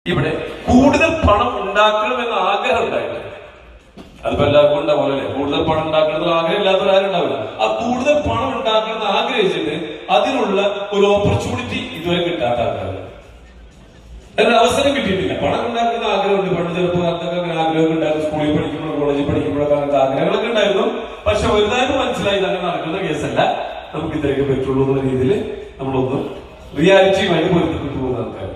ഇവിടെ കൂടുതൽ പണം ഉണ്ടാക്കണമെന്ന് ആഗ്രഹം ഉണ്ടായില്ല. അതിപ്പോ എല്ലാവർക്കും ഉണ്ടാവുമല്ലോ അല്ലെ? കൂടുതൽ പണം ഉണ്ടാക്കണമെന്ന് ആഗ്രഹം ഇല്ലാത്തവരാരും ഉണ്ടാവില്ല. ആ കൂടുതൽ പണം ഉണ്ടാക്കണമെന്ന് ആഗ്രഹിച്ചിട്ട് അതിനുള്ള ഒരു ഓപ്പർച്യൂണിറ്റി ഇതുവരെ കിട്ടാത്ത ആൾക്കാർ, അതിന് അവസരം കിട്ടിയിട്ടില്ല. പണം ഉണ്ടാക്കുന്ന ആഗ്രഹമുണ്ട്. പണ്ട് ചെറുപ്പകാലത്തൊക്കെ അങ്ങനെ ആഗ്രഹമൊക്കെ ഉണ്ടായിരുന്നു. സ്കൂളിൽ പഠിക്കുമ്പോൾ കോളേജിൽ പഠിക്കുമ്പോഴൊക്കെ അങ്ങനത്തെ ആഗ്രഹങ്ങളൊക്കെ ഉണ്ടായിരുന്നു. പക്ഷെ വലുതായിട്ട് മനസ്സിലായി അങ്ങനെ നടക്കുന്ന കേസല്ല. നമുക്ക് ഇത്രയൊക്കെ പറ്റുള്ളൂ എന്ന രീതിയിൽ നമ്മളൊന്ന് റിയാലിറ്റിയുമായിട്ട് പൊരുത്തപ്പെട്ടു പോകുന്ന ആൾക്കാർ.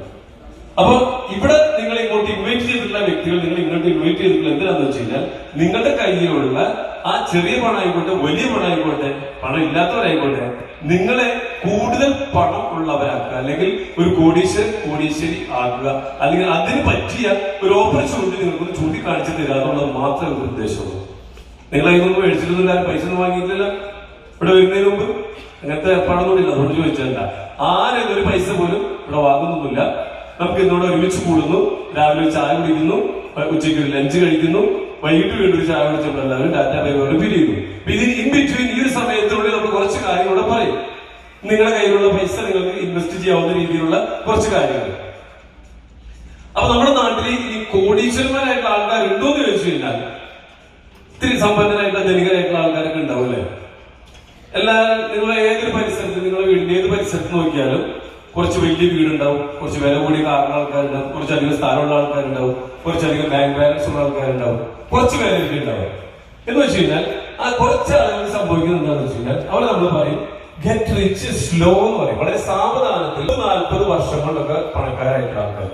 അപ്പൊ ഇവിടെ നിങ്ങൾ ഇങ്ങോട്ട് ഇൻവൈറ്റ് ചെയ്തിട്ടുള്ള വ്യക്തികൾ നിങ്ങൾ ഇങ്ങോട്ട് ഇൻവൈറ്റ് ചെയ്തിട്ടുള്ള എന്തിനാന്ന് വെച്ച് കഴിഞ്ഞാൽ നിങ്ങളുടെ കയ്യിലുള്ള ആ ചെറിയ പണമായിക്കോട്ടെ വലിയ പണമായിക്കോട്ടെ പണം ഇല്ലാത്തവരായിക്കോട്ടെ നിങ്ങളെ കൂടുതൽ പണം ഉള്ളവരാക്കുക, അല്ലെങ്കിൽ ഒരു കോടീശ്വരി ആക്കുക, അല്ലെങ്കിൽ അതിന് പറ്റിയ ഒരു ഓപ്പർച്യൂണിറ്റി നിങ്ങൾക്ക് ചൂണ്ടിക്കാണിച്ചു തരിക എന്നുള്ളത് മാത്രമേ ഒരു ഉദ്ദേശമുള്ളൂ. നിങ്ങൾ അതിനൊന്നും മേടിച്ചിരുന്നില്ല, പൈസ ഒന്നും വാങ്ങിയിട്ടില്ല. ഇവിടെ വരുന്നതിന് മുമ്പ് അങ്ങനത്തെ ഏർപ്പാടൊന്നുമില്ല. അതുകൊണ്ട് ചോദിച്ചതല്ല. ആരും ഒരു പൈസ പോലും ഇവിടെ വാങ്ങുന്നൊന്നുമില്ല. നമുക്ക് ഇന്നോട് ഒരുമിച്ച് കൂടുന്നു, രാവിലെ ഒരു ചായ കുടിക്കുന്നു, ഉച്ചയ്ക്ക് ഒരു ലഞ്ച് കഴിക്കുന്നു, വൈകിട്ട് വീണ്ടും ഒരു ചായ കുടിച്ചപ്പോൾ എല്ലാവരും ടാറ്റ ബൈ ബൈ പിരിയുന്നു. ഇതിന് ഇൻ ബിറ്റ്വീൻ ഈ ഒരു സമയത്തിനുള്ളിൽ നമ്മൾ കുറച്ച് കാര്യങ്ങളൂടെ പറയും. നിങ്ങളുടെ കയ്യിലുള്ള പൈസ നിങ്ങൾക്ക് ഇൻവെസ്റ്റ് ചെയ്യാവുന്ന രീതിയിലുള്ള കുറച്ച് കാര്യങ്ങൾ. അപ്പൊ നമ്മുടെ നാട്ടിൽ ഈ കോടീശ്വരന്മാരായിട്ടുള്ള ആൾക്കാർ ഉണ്ടോ എന്ന് ചോദിച്ചു കഴിഞ്ഞാൽ ഇത്തിരി സമ്പന്നരായിട്ടുള്ള ധനികരായിട്ടുള്ള ആൾക്കാരൊക്കെ ഉണ്ടാവും അല്ലെ? നിങ്ങൾ ഏതൊരു പരിസരത്ത്, നിങ്ങളുടെ വീടിന്റെ ഏത് പരിസരത്ത് നോക്കിയാലും കുറച്ച് വലിയ വീടുണ്ടാവും, കുറച്ച് വില കൂടിയ കാറുള്ള ആൾക്കാരുണ്ടാവും, കുറച്ചധികം സ്ഥലമുള്ള ആൾക്കാരുണ്ടാവും, കുറച്ചധികം ബാങ്ക് ബാലൻസ് ഉള്ള ആൾക്കാരുണ്ടാവും, കുറച്ച് പേരൊക്കെ ഉണ്ടാവും. എന്ന് വെച്ച് കഴിഞ്ഞാൽ ആ കുറച്ച് ആളുകൾ സംഭവിക്കുന്നത് എന്താണെന്ന് വെച്ച് കഴിഞ്ഞാൽ അവർ നമ്മൾ പറയും ഗെറ്റ് റിച്ച് സ്ലോ എന്ന് പറയും. വളരെ സാവധാനത്തിൽ 40 വർഷം കൊണ്ടൊക്കെ പണക്കാരായിട്ടുള്ള ആൾക്കാർ.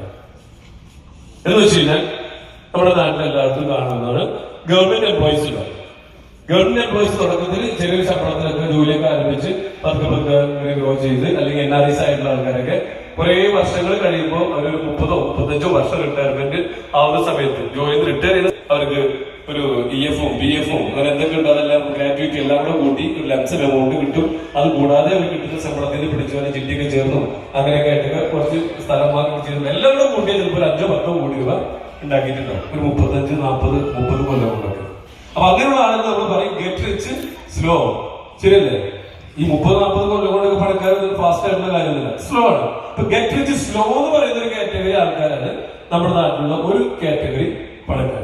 എന്ന് വെച്ച് കഴിഞ്ഞാൽ നമ്മുടെ നാട്ടിൽ എല്ലായിടത്തും കാണുന്നതാണ് ഗവൺമെന്റ് എംപ്ലോയീസ് ഉണ്ടാവും. ഗവൺമെന്റ് എംപ്ലോയീസ് തുടക്കത്തിൽ ചെറിയൊരു ശമ്പളത്തിലൊക്കെ ജോലിയൊക്കെ ആരംഭിച്ച് പതുക്കെ ഗ്രോ ചെയ്ത്, അല്ലെങ്കിൽ NRIs ആയിട്ടുള്ള ആൾക്കാരൊക്കെ കുറെ വർഷങ്ങൾ കഴിയുമ്പോൾ അവരൊരു 30-35 വർഷം റിട്ടയർമെന്റ് ആവുന്ന സമയത്ത് ജോലിയിൽ റിട്ടയർ ചെയ്ത് അവർക്ക് ഒരു EF-ഉം PF-ഉം അങ്ങനെ എന്തൊക്കെ ഉണ്ട് അതെല്ലാം ഗ്രാറ്റുവിറ്റി എല്ലാം കൂടെ കൂട്ടി ഒരു ലംസം എമൗണ്ട് കിട്ടും. അത് കൂടാതെ അവർ കിട്ടുന്ന ശമ്പളത്തിന് പിടിച്ചവരെ ചിട്ടിയൊക്കെ ചേർന്നു അങ്ങനെയൊക്കെ ആയിട്ടൊക്കെ കുറച്ച് സ്ഥലം വാങ്ങി ചേർന്നു എല്ലാം കൂടെ കൂട്ടിയാൽ ചിലപ്പോൾ ഒരു 5-10 കോടി രൂപ ഉണ്ടാക്കിയിട്ടുണ്ടാവും. ഒരു 35-40-30 കൊല്ലം കൊണ്ടൊക്കെ. അപ്പൊ അങ്ങനെയുള്ള ആളുകൾ നമ്മൾ പറയും ഗെറ്റ് റിച്ച് സ്ലോ. ശരിയല്ലേ? ഈ 30-40 കൊല്ലം കൊണ്ടൊക്കെ പണക്കാർ ഫാസ്റ്റ് ആയിട്ടുള്ള കാര്യമൊന്നുമില്ല, സ്ലോ ആണ്. ഇപ്പൊ ഗെറ്റ് റിച്ച് സ്ലോ എന്ന് പറയുന്ന ഒരു കാറ്റഗറി ആൾക്കാരാണ് നമ്മുടെ നാട്ടിലുള്ള ഒരു കാറ്റഗറി പണക്കാർ.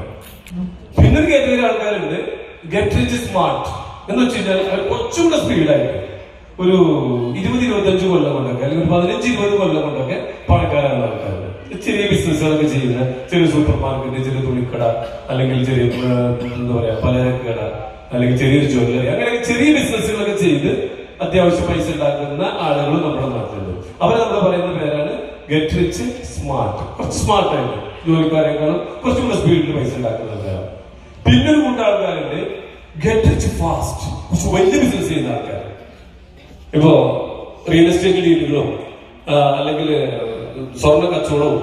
പിന്നൊരു കാറ്റഗറി ആൾക്കാരുണ്ട് ഗെറ്റ് റിച്ച് സ്മാർട്ട് എന്ന് വെച്ച് കഴിഞ്ഞാൽ കുറച്ചുകൂടെ സ്പീഡായിട്ട് ഒരു 20-25 കൊല്ലം കൊണ്ടൊക്കെ, അല്ലെങ്കിൽ 15-20 കൊല്ലം കൊണ്ടൊക്കെ പണക്കാരാണ് ആൾക്കാരുണ്ട്. ചെറിയ ബിസിനസ്സുകളൊക്കെ ചെയ്യുന്ന, ചെറിയ സൂപ്പർ മാർക്കറ്റ്, ചെറിയ തുണിക്കട, അല്ലെങ്കിൽ ചെറിയ എന്താ പറയാ പലചരക്ക് കട, അല്ലെങ്കിൽ ചെറിയൊരു ജ്വല്ലറി, അങ്ങനെ ചെറിയ ബിസിനസ്സുകളൊക്കെ ചെയ്ത് അത്യാവശ്യം പൈസ ഉണ്ടാക്കുന്ന ആളുകൾ നമ്മുടെ നാട്ടിലുണ്ട്. അവരെ നമ്മൾ പറയുന്ന പേരാണ് ഗെറ്റ് റിച്ച് സ്മാർട്ട്. കുറച്ച് സ്മാർട്ടായിട്ട് ജോലിക്കാരെക്കാളും കുറച്ചുകൂടെ സ്പീഡിൽ പൈസ ഉണ്ടാക്കുന്നവരാണ്. പിന്നൊരു കൂട്ടം ആൾക്കാരുണ്ട് ഗെറ്റ് റിച്ച് ഫാസ്റ്റ്, കുറച്ച് വലിയ ബിസിനസ് ചെയ്യുന്ന ആൾക്കാർ. ഇപ്പോ റിയൽ എസ്റ്റേറ്റ് ഡീലുകളും, അല്ലെങ്കിൽ സ്വർണ്ണ കച്ചവടവും,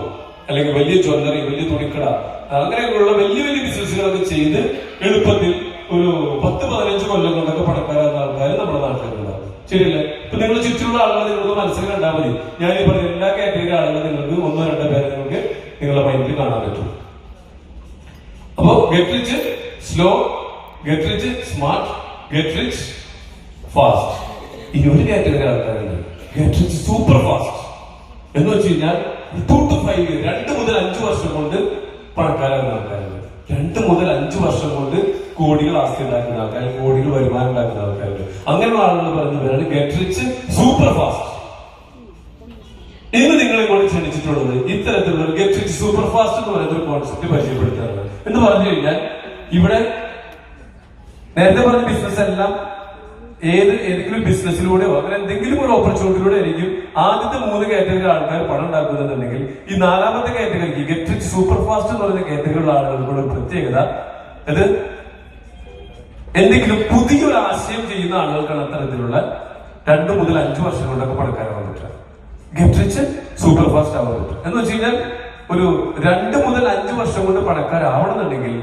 അല്ലെങ്കിൽ വലിയ ജ്വല്ലറി, വലിയ തുണിക്കട, അങ്ങനെയൊക്കെയുള്ള വലിയ വലിയ ബിസിനസ്സുകളൊക്കെ ചെയ്ത് എളുപ്പത്തിൽ ഒരു 10-15 കൊല്ലം കൊണ്ടൊക്കെ പണക്കാരാകുന്ന ആൾക്കാർ നമ്മുടെ നാട്ടിലുണ്ടാവും. ശരിയല്ലേ? ഇപ്പൊ നിങ്ങൾ ചുറ്റുമുള്ള ആളുകൾ നിങ്ങൾക്ക് മനസ്സിൽ കണ്ടാൽ മതി. ഞാൻ ഈ പറഞ്ഞ എല്ലാ കാറ്റഗറി ആളുകളും നിങ്ങൾക്ക് 1-2 പേരെ നിങ്ങൾക്ക് നിങ്ങളുടെ മൈൻഡിൽ കാണാൻ പറ്റും. അപ്പോ get rich slow, get rich smart, get rich fast. ഇനി ഒരു കാറ്റഗറി ആൾക്കാരുണ്ട് ഗെറ്റ് റിച്ച് സൂപ്പർ ഫാസ്റ്റ്. എന്ന് വെച്ച് കഴിഞ്ഞാൽ 2 to 5 years, 2 മുതൽ 5 വർഷം കൊണ്ട് പണക്കാരാകുന്ന ആൾക്കാരുണ്ട്. 2 മുതൽ 5 വർഷം കൊണ്ട് കോടികൾ ആസ്തി ഉണ്ടാക്കുന്ന ആൾക്കാർ, കോടികൾ വരുമാനം ഉണ്ടാക്കുന്ന ആൾക്കാരുണ്ട്. അങ്ങനെയുള്ള ആളുകൾ പറയുന്നവരാണ് ഗെറ്റ് റിച്ച് സൂപ്പർ ഫാസ്റ്റ്. ഇന്ന് നിങ്ങളെ കൊണ്ട് ക്ഷണിച്ചിട്ടുള്ളത് ഇത്തരത്തിലുള്ള ഒരു ഗെറ്റ് റിച്ച് സൂപ്പർ ഫാസ്റ്റ് എന്ന് പറയുന്ന ഒരു കോൺസെപ്റ്റ് പരിചയപ്പെടുത്താറുണ്ട്. എന്ന് പറഞ്ഞു കഴിഞ്ഞാൽ ഇവിടെ നേരത്തെ പറഞ്ഞ ബിസിനസ് എല്ലാം ഏതെങ്കിലും ബിസിനസ്സിലൂടെയോ അങ്ങനെ എന്തെങ്കിലും ഒരു ഓപ്പർച്യൂണിറ്റിയിലൂടെ ആയിരിക്കും ആദ്യത്തെ 3 കാറ്റഗറി ആൾക്കാർ പണം ഉണ്ടാക്കുന്നുണ്ടെങ്കിൽ ഈ 4ാമത്തെ കാറ്റഗറിക്ക് ഗെറ്റ് റിച്ച് സൂപ്പർ ഫാസ്റ്റ് എന്ന് പറയുന്ന കാറ്റഗറിയുള്ള ആളുകളുടെ പ്രത്യേകത അത് എന്തെങ്കിലും പുതിയൊരു ആശയം ചെയ്യുന്ന ആളുകൾക്കാണ് അത്തരത്തിലുള്ള 2 മുതൽ 5 വർഷം കൊണ്ടൊക്കെ പണക്കാരാവാൻ പറ്റുക. ഗെറ്റ് റിച്ച് സൂപ്പർ ഫാസ്റ്റ് ആവാൻ പറ്റും. എന്ന് വെച്ച് കഴിഞ്ഞാൽ ഒരു 2 മുതൽ 5 വർഷം കൊണ്ട് പണക്കാരാവണമെന്നുണ്ടെങ്കിൽ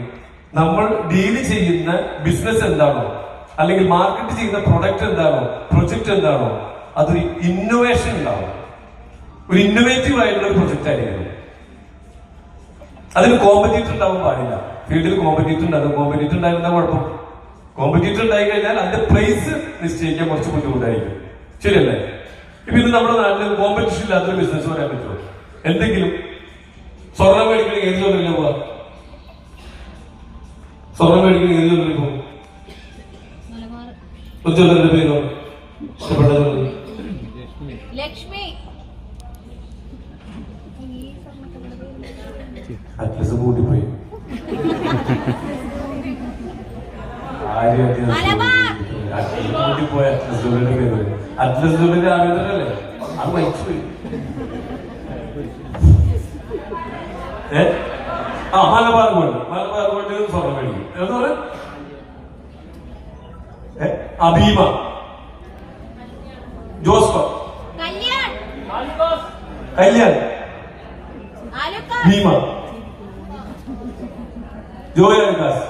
നമ്മൾ ഡീല് ചെയ്യുന്ന ബിസിനസ് എന്താണോ, അല്ലെങ്കിൽ മാർക്കറ്റ് ചെയ്യുന്ന പ്രൊഡക്റ്റ് എന്താണോ, പ്രൊജക്ട് എന്താണോ, അതൊരു ഇന്നോവേഷൻ ഉണ്ടാവും. ഒരു ഇന്നോവേറ്റീവ് ആയിട്ടുള്ള ഒരു പ്രൊജക്ട് ആയിരിക്കും. അതിന് കോമ്പറ്റീറ്റർ ഉണ്ടാവാൻ പാടില്ല. ഫീൽഡിൽ കോമ്പറ്റീറ്റർ ഉണ്ടാകും. കോമ്പറ്റീറ്റർ ഉണ്ടായിരുന്ന കുഴപ്പം, കോമ്പറ്റീറ്റർ ഉണ്ടായി കഴിഞ്ഞാൽ അതിന്റെ പ്രൈസ് നിശ്ചയിക്കാൻ കുറച്ച് ബുദ്ധിമുട്ടായിരിക്കും. ശരിയല്ലേ? ഇപ്പൊ ഇത് നമ്മുടെ നാട്ടിൽ കോമ്പറ്റീഷൻ ഇല്ലാത്തൊരു ബിസിനസ് പറയാൻ പറ്റുമോ? എന്തെങ്കിലും സ്വർണം മേടിക്കണമെങ്കിൽ ഏത് ജ്വല്ലറിയിലാ പോവാ? സ്വർണം മേടിക്കണമെങ്കിൽ ഏത് ജ്വല്ലറിൽ പോകും? ഒരു ജ്വല്ലറിന്റെ പേരോ ഇഷ്ടപ്പെട്ട ജ്വല്ലറി? ലക്ഷ്മി. അറ്റ്ലസ് കൂട്ടിപ്പോയി. കൂട്ടിപ്പോയ അറ്റ്ലസ് ജ്വല്ലറിന്റെ പേര്. അറ്റ്ലസ് ജ്വല്ലറി രാമേന്ദ്രനല്ലേ? അത് മരിച്ചുപോയി. മലബാർ ഗോൾഡ്. മലബാർ ഗോൾഡ് സ്വർണം മേടിക്കും. എന്താ പറയാ? അബീമ, ജോസ്ഫ, കല്യാൺ, ഭീമ, ജോയ് അൽക്കാസ്.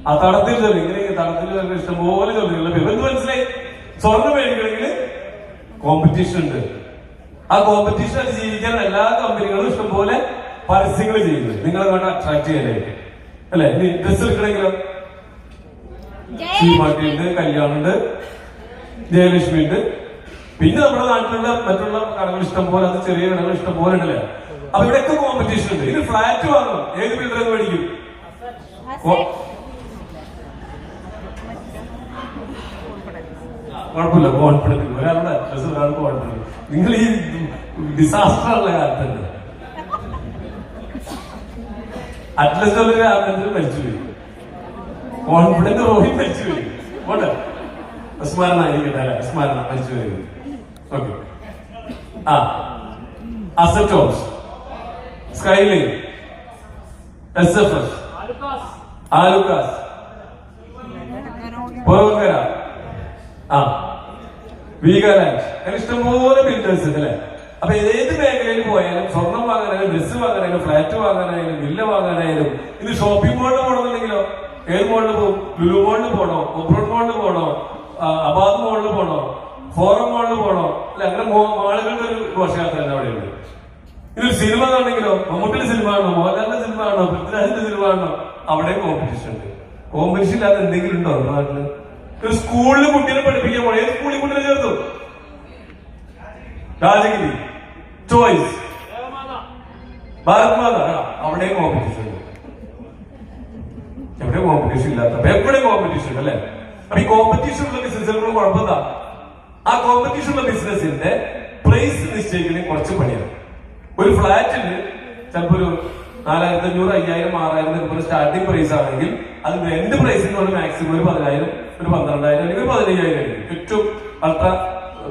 ആ തടത്തിൽ ചൊല്ലി ഇങ്ങനെ തടത്തിൽ ഇഷ്ടംപോലെ ചൊല്ലികളുടെ പേര് എന്ത് മനസ്സിലായി? സ്വർണം മേടിക്കണമെങ്കിൽ കോമ്പറ്റീഷൻ ഉണ്ട്. ആ കോമ്പറ്റീഷൻ അതിജീവിക്കാൻ എല്ലാ കമ്പനികളും ഇഷ്ടംപോലെ പരസ്യങ്ങൾ ചെയ്യുന്നത് നിങ്ങളെ വേണ്ട അട്രാക്ട് ചെയ്യാനായിട്ട് അല്ലെ? ഡ്രസ് എടുക്കണമെങ്കിലോ ശ്രീമാട്ടി ഉണ്ട്, കല്യാണുണ്ട്, ജയലക്ഷ്മി ഉണ്ട്. പിന്നെ നമ്മുടെ നാട്ടിലുള്ള മറ്റുള്ള കടകൾ ഇഷ്ടം പോലെ, അത് ചെറിയ കടകൾ ഇഷ്ടം പോലെ ഉണ്ടല്ലേ? അപ്പൊ ഇവിടെയൊക്കെ കോമ്പറ്റീഷൻ ഉണ്ട്. ഇത് ഫ്ലാറ്റ് വാങ്ങണം, ഏത് ബിൽഡർ മേടിക്കും? കുഴപ്പമില്ല, കോൺഫിഡൻസ്. ഒരാളുടെ അഡ്രസ് ഒരാൾ കോൺഫിഡൻസ്. നിങ്ങൾ ഈ ഡിസാസ്റ്റർ ഉള്ള കാലത്തുണ്ട്. അറ്റ്ലസ് ജ്വല്ലറി ആർക്കെങ്കിലും മരിച്ചു വരും, കോൺഫിഡന്റ് റോഹി മരിച്ചു വരും. പോട്ടെ, സ്മരണ ആയിരിക്കട്ടെ അല്ലെ? സ്മരണ മരിച്ചു വരും. ഓക്കെ. അസറ്റോസ്, സ്കൈലൈൻ, SFS, ആലുക്കാസ്, പൊറോക്കര, വീഗാലാൻഡ്, അങ്ങനെ ഇഷ്ടംപോലെ ബിൽഡേഴ്സ് ഉണ്ട് അല്ലെ? അപ്പൊ ഏത് മേഖലയിൽ പോയാലും സ്വർണം വാങ്ങാനായാലും ഡ്രസ് വാങ്ങാനായാലും ഫ്ലാറ്റ് വാങ്ങാനായാലും വില്ല വാങ്ങാനായാലും ഇത് ഷോപ്പിംഗ് മോളിൽ പോകണമെന്നുണ്ടെങ്കിലോ ഏത് മോളിൽ പോകും? ലുലു മോളിൽ പോകണോ, ഒബ്രോൺ മോളിൽ പോകണോ, അബാദ് മോളിൽ പോകണോ, ഫോറം മോളിൽ പോകണോ? അല്ലെ? അങ്ങനെ മാളുകളുടെ ഒരു ഘോഷയാത്ര തന്നെ അവിടെയുണ്ട്. ഇതൊരു സിനിമ ആണെങ്കിലോ മമ്മൂട്ടിയുടെ സിനിമ ആണോ, മോഹൻലാലിന്റെ സിനിമ ആണോ, പൃഥ്വിരാജിന്റെ സിനിമ ആണോ? അവിടെ കോമ്പറ്റീഷൻ ഉണ്ട്. കോമ്പറ്റീഷൻ ഇല്ലാതെ എന്തെങ്കിലും ഉണ്ടോ നാട്ടില്? ഒരു സ്കൂളിൽ കുട്ടീനെ പഠിപ്പിക്കാൻ പോണേ, ഏത് സ്കൂളിൽ കുട്ടീനെ ചേർത്തു? രാജഗിരി, ചോയ്സ്, ഭാരത് മാത, അവിടെ കോമ്പറ്റീഷൻ ഉണ്ട്. എവിടെ കോമ്പറ്റീഷൻ ഇല്ലാത്ത എവിടെ കോമ്പറ്റീഷൻ ഉണ്ട് അല്ലെ? അപ്പൊ ഈ കോമ്പറ്റീഷൻ ഉള്ള ബിസിനസ്സുകൾ കുഴപ്പമെന്താ? ആ കോമ്പറ്റീഷൻ ഉള്ള ബിസിനസിന്റെ പ്രൈസ് നിശ്ചയിക്കണേ കുറച്ച് പണിയാണ്. ഒരു ഫ്ലാറ്റിന് ചിലപ്പോ ഒരു 4500, 5000, 6000 പോലെ സ്റ്റാർട്ടിംഗ് പ്രൈസ് ആണെങ്കിൽ അത് രണ്ട് പ്രൈസിന് പോലെ മാക്സിമം ഒരു 10000, ഒരു 12000 അല്ലെങ്കിൽ 15000 ആയിരിക്കും. ഏറ്റവും അൾട്രാ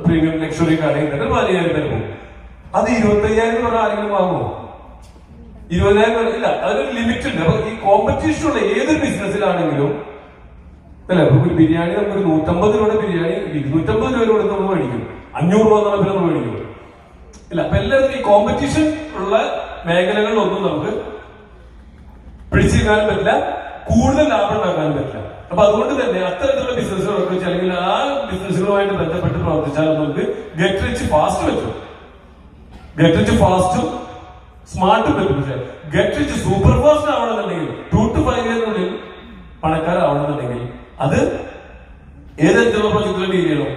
പ്രീമിയം ലക്ഷറി ആണെങ്കിൽ 15000 വരെ പോകും. അത് 25000 എന്ന് പറഞ്ഞാൽ ആരെങ്കിലും വാങ്ങുമോ? 20000 ഇല്ല, അതൊരു ലിമിറ്റ് ഉണ്ട്. അപ്പൊ ഈ കോമ്പറ്റീഷൻ ഉള്ള ഏതൊരു ബിസിനസ്സിലാണെങ്കിലും അല്ലെ, ഒരു ബിരിയാണി നമുക്ക് 150 രൂപയുടെ ബിരിയാണി 250 രൂപ കൊടുത്ത് നമ്മൾ മേടിക്കും, 500 രൂപ എന്നുള്ള നമ്മൾ മേടിക്കും ഇല്ല. അപ്പൊ എല്ലാവരും ഈ കോമ്പറ്റീഷൻ ഉള്ള മേഖലകളിലൊന്നും നമുക്ക് പിടിച്ചെടുക്കാനും പറ്റില്ല, കൂടുതൽ ലാഭം ഉണ്ടാക്കാനും പറ്റില്ല. അപ്പൊ അതുകൊണ്ട് തന്നെ അത്തരത്തിലുള്ള ബിസിനസ്സുകളൊക്കെ വെച്ച് അല്ലെങ്കിൽ ആ ബിസിനസ്സുകളുമായിട്ട് ബന്ധപ്പെട്ട് പ്രവർത്തിച്ചാൽ നമുക്ക് ഗെറ്റ് റിച്ച് ഫാസ്റ്റ് പറ്റും. ഗെറ്റ് റിച്ച് ഫാസ്റ്റും സ്മാർട്ടും പറ്റും. പക്ഷെ ഗെറ്റ് റിച്ച് സൂപ്പർ ഫാസ്റ്റ് ആവണമെന്നുണ്ടെങ്കിൽ 2 to 5 ഇയറിനുള്ളിൽ പണക്കാരാവണമെന്നുണ്ടെങ്കിൽ അത് ഏതെങ്കിലും പ്രൊജക്ടുകൾ ഡീൽ ചെയ്യണം.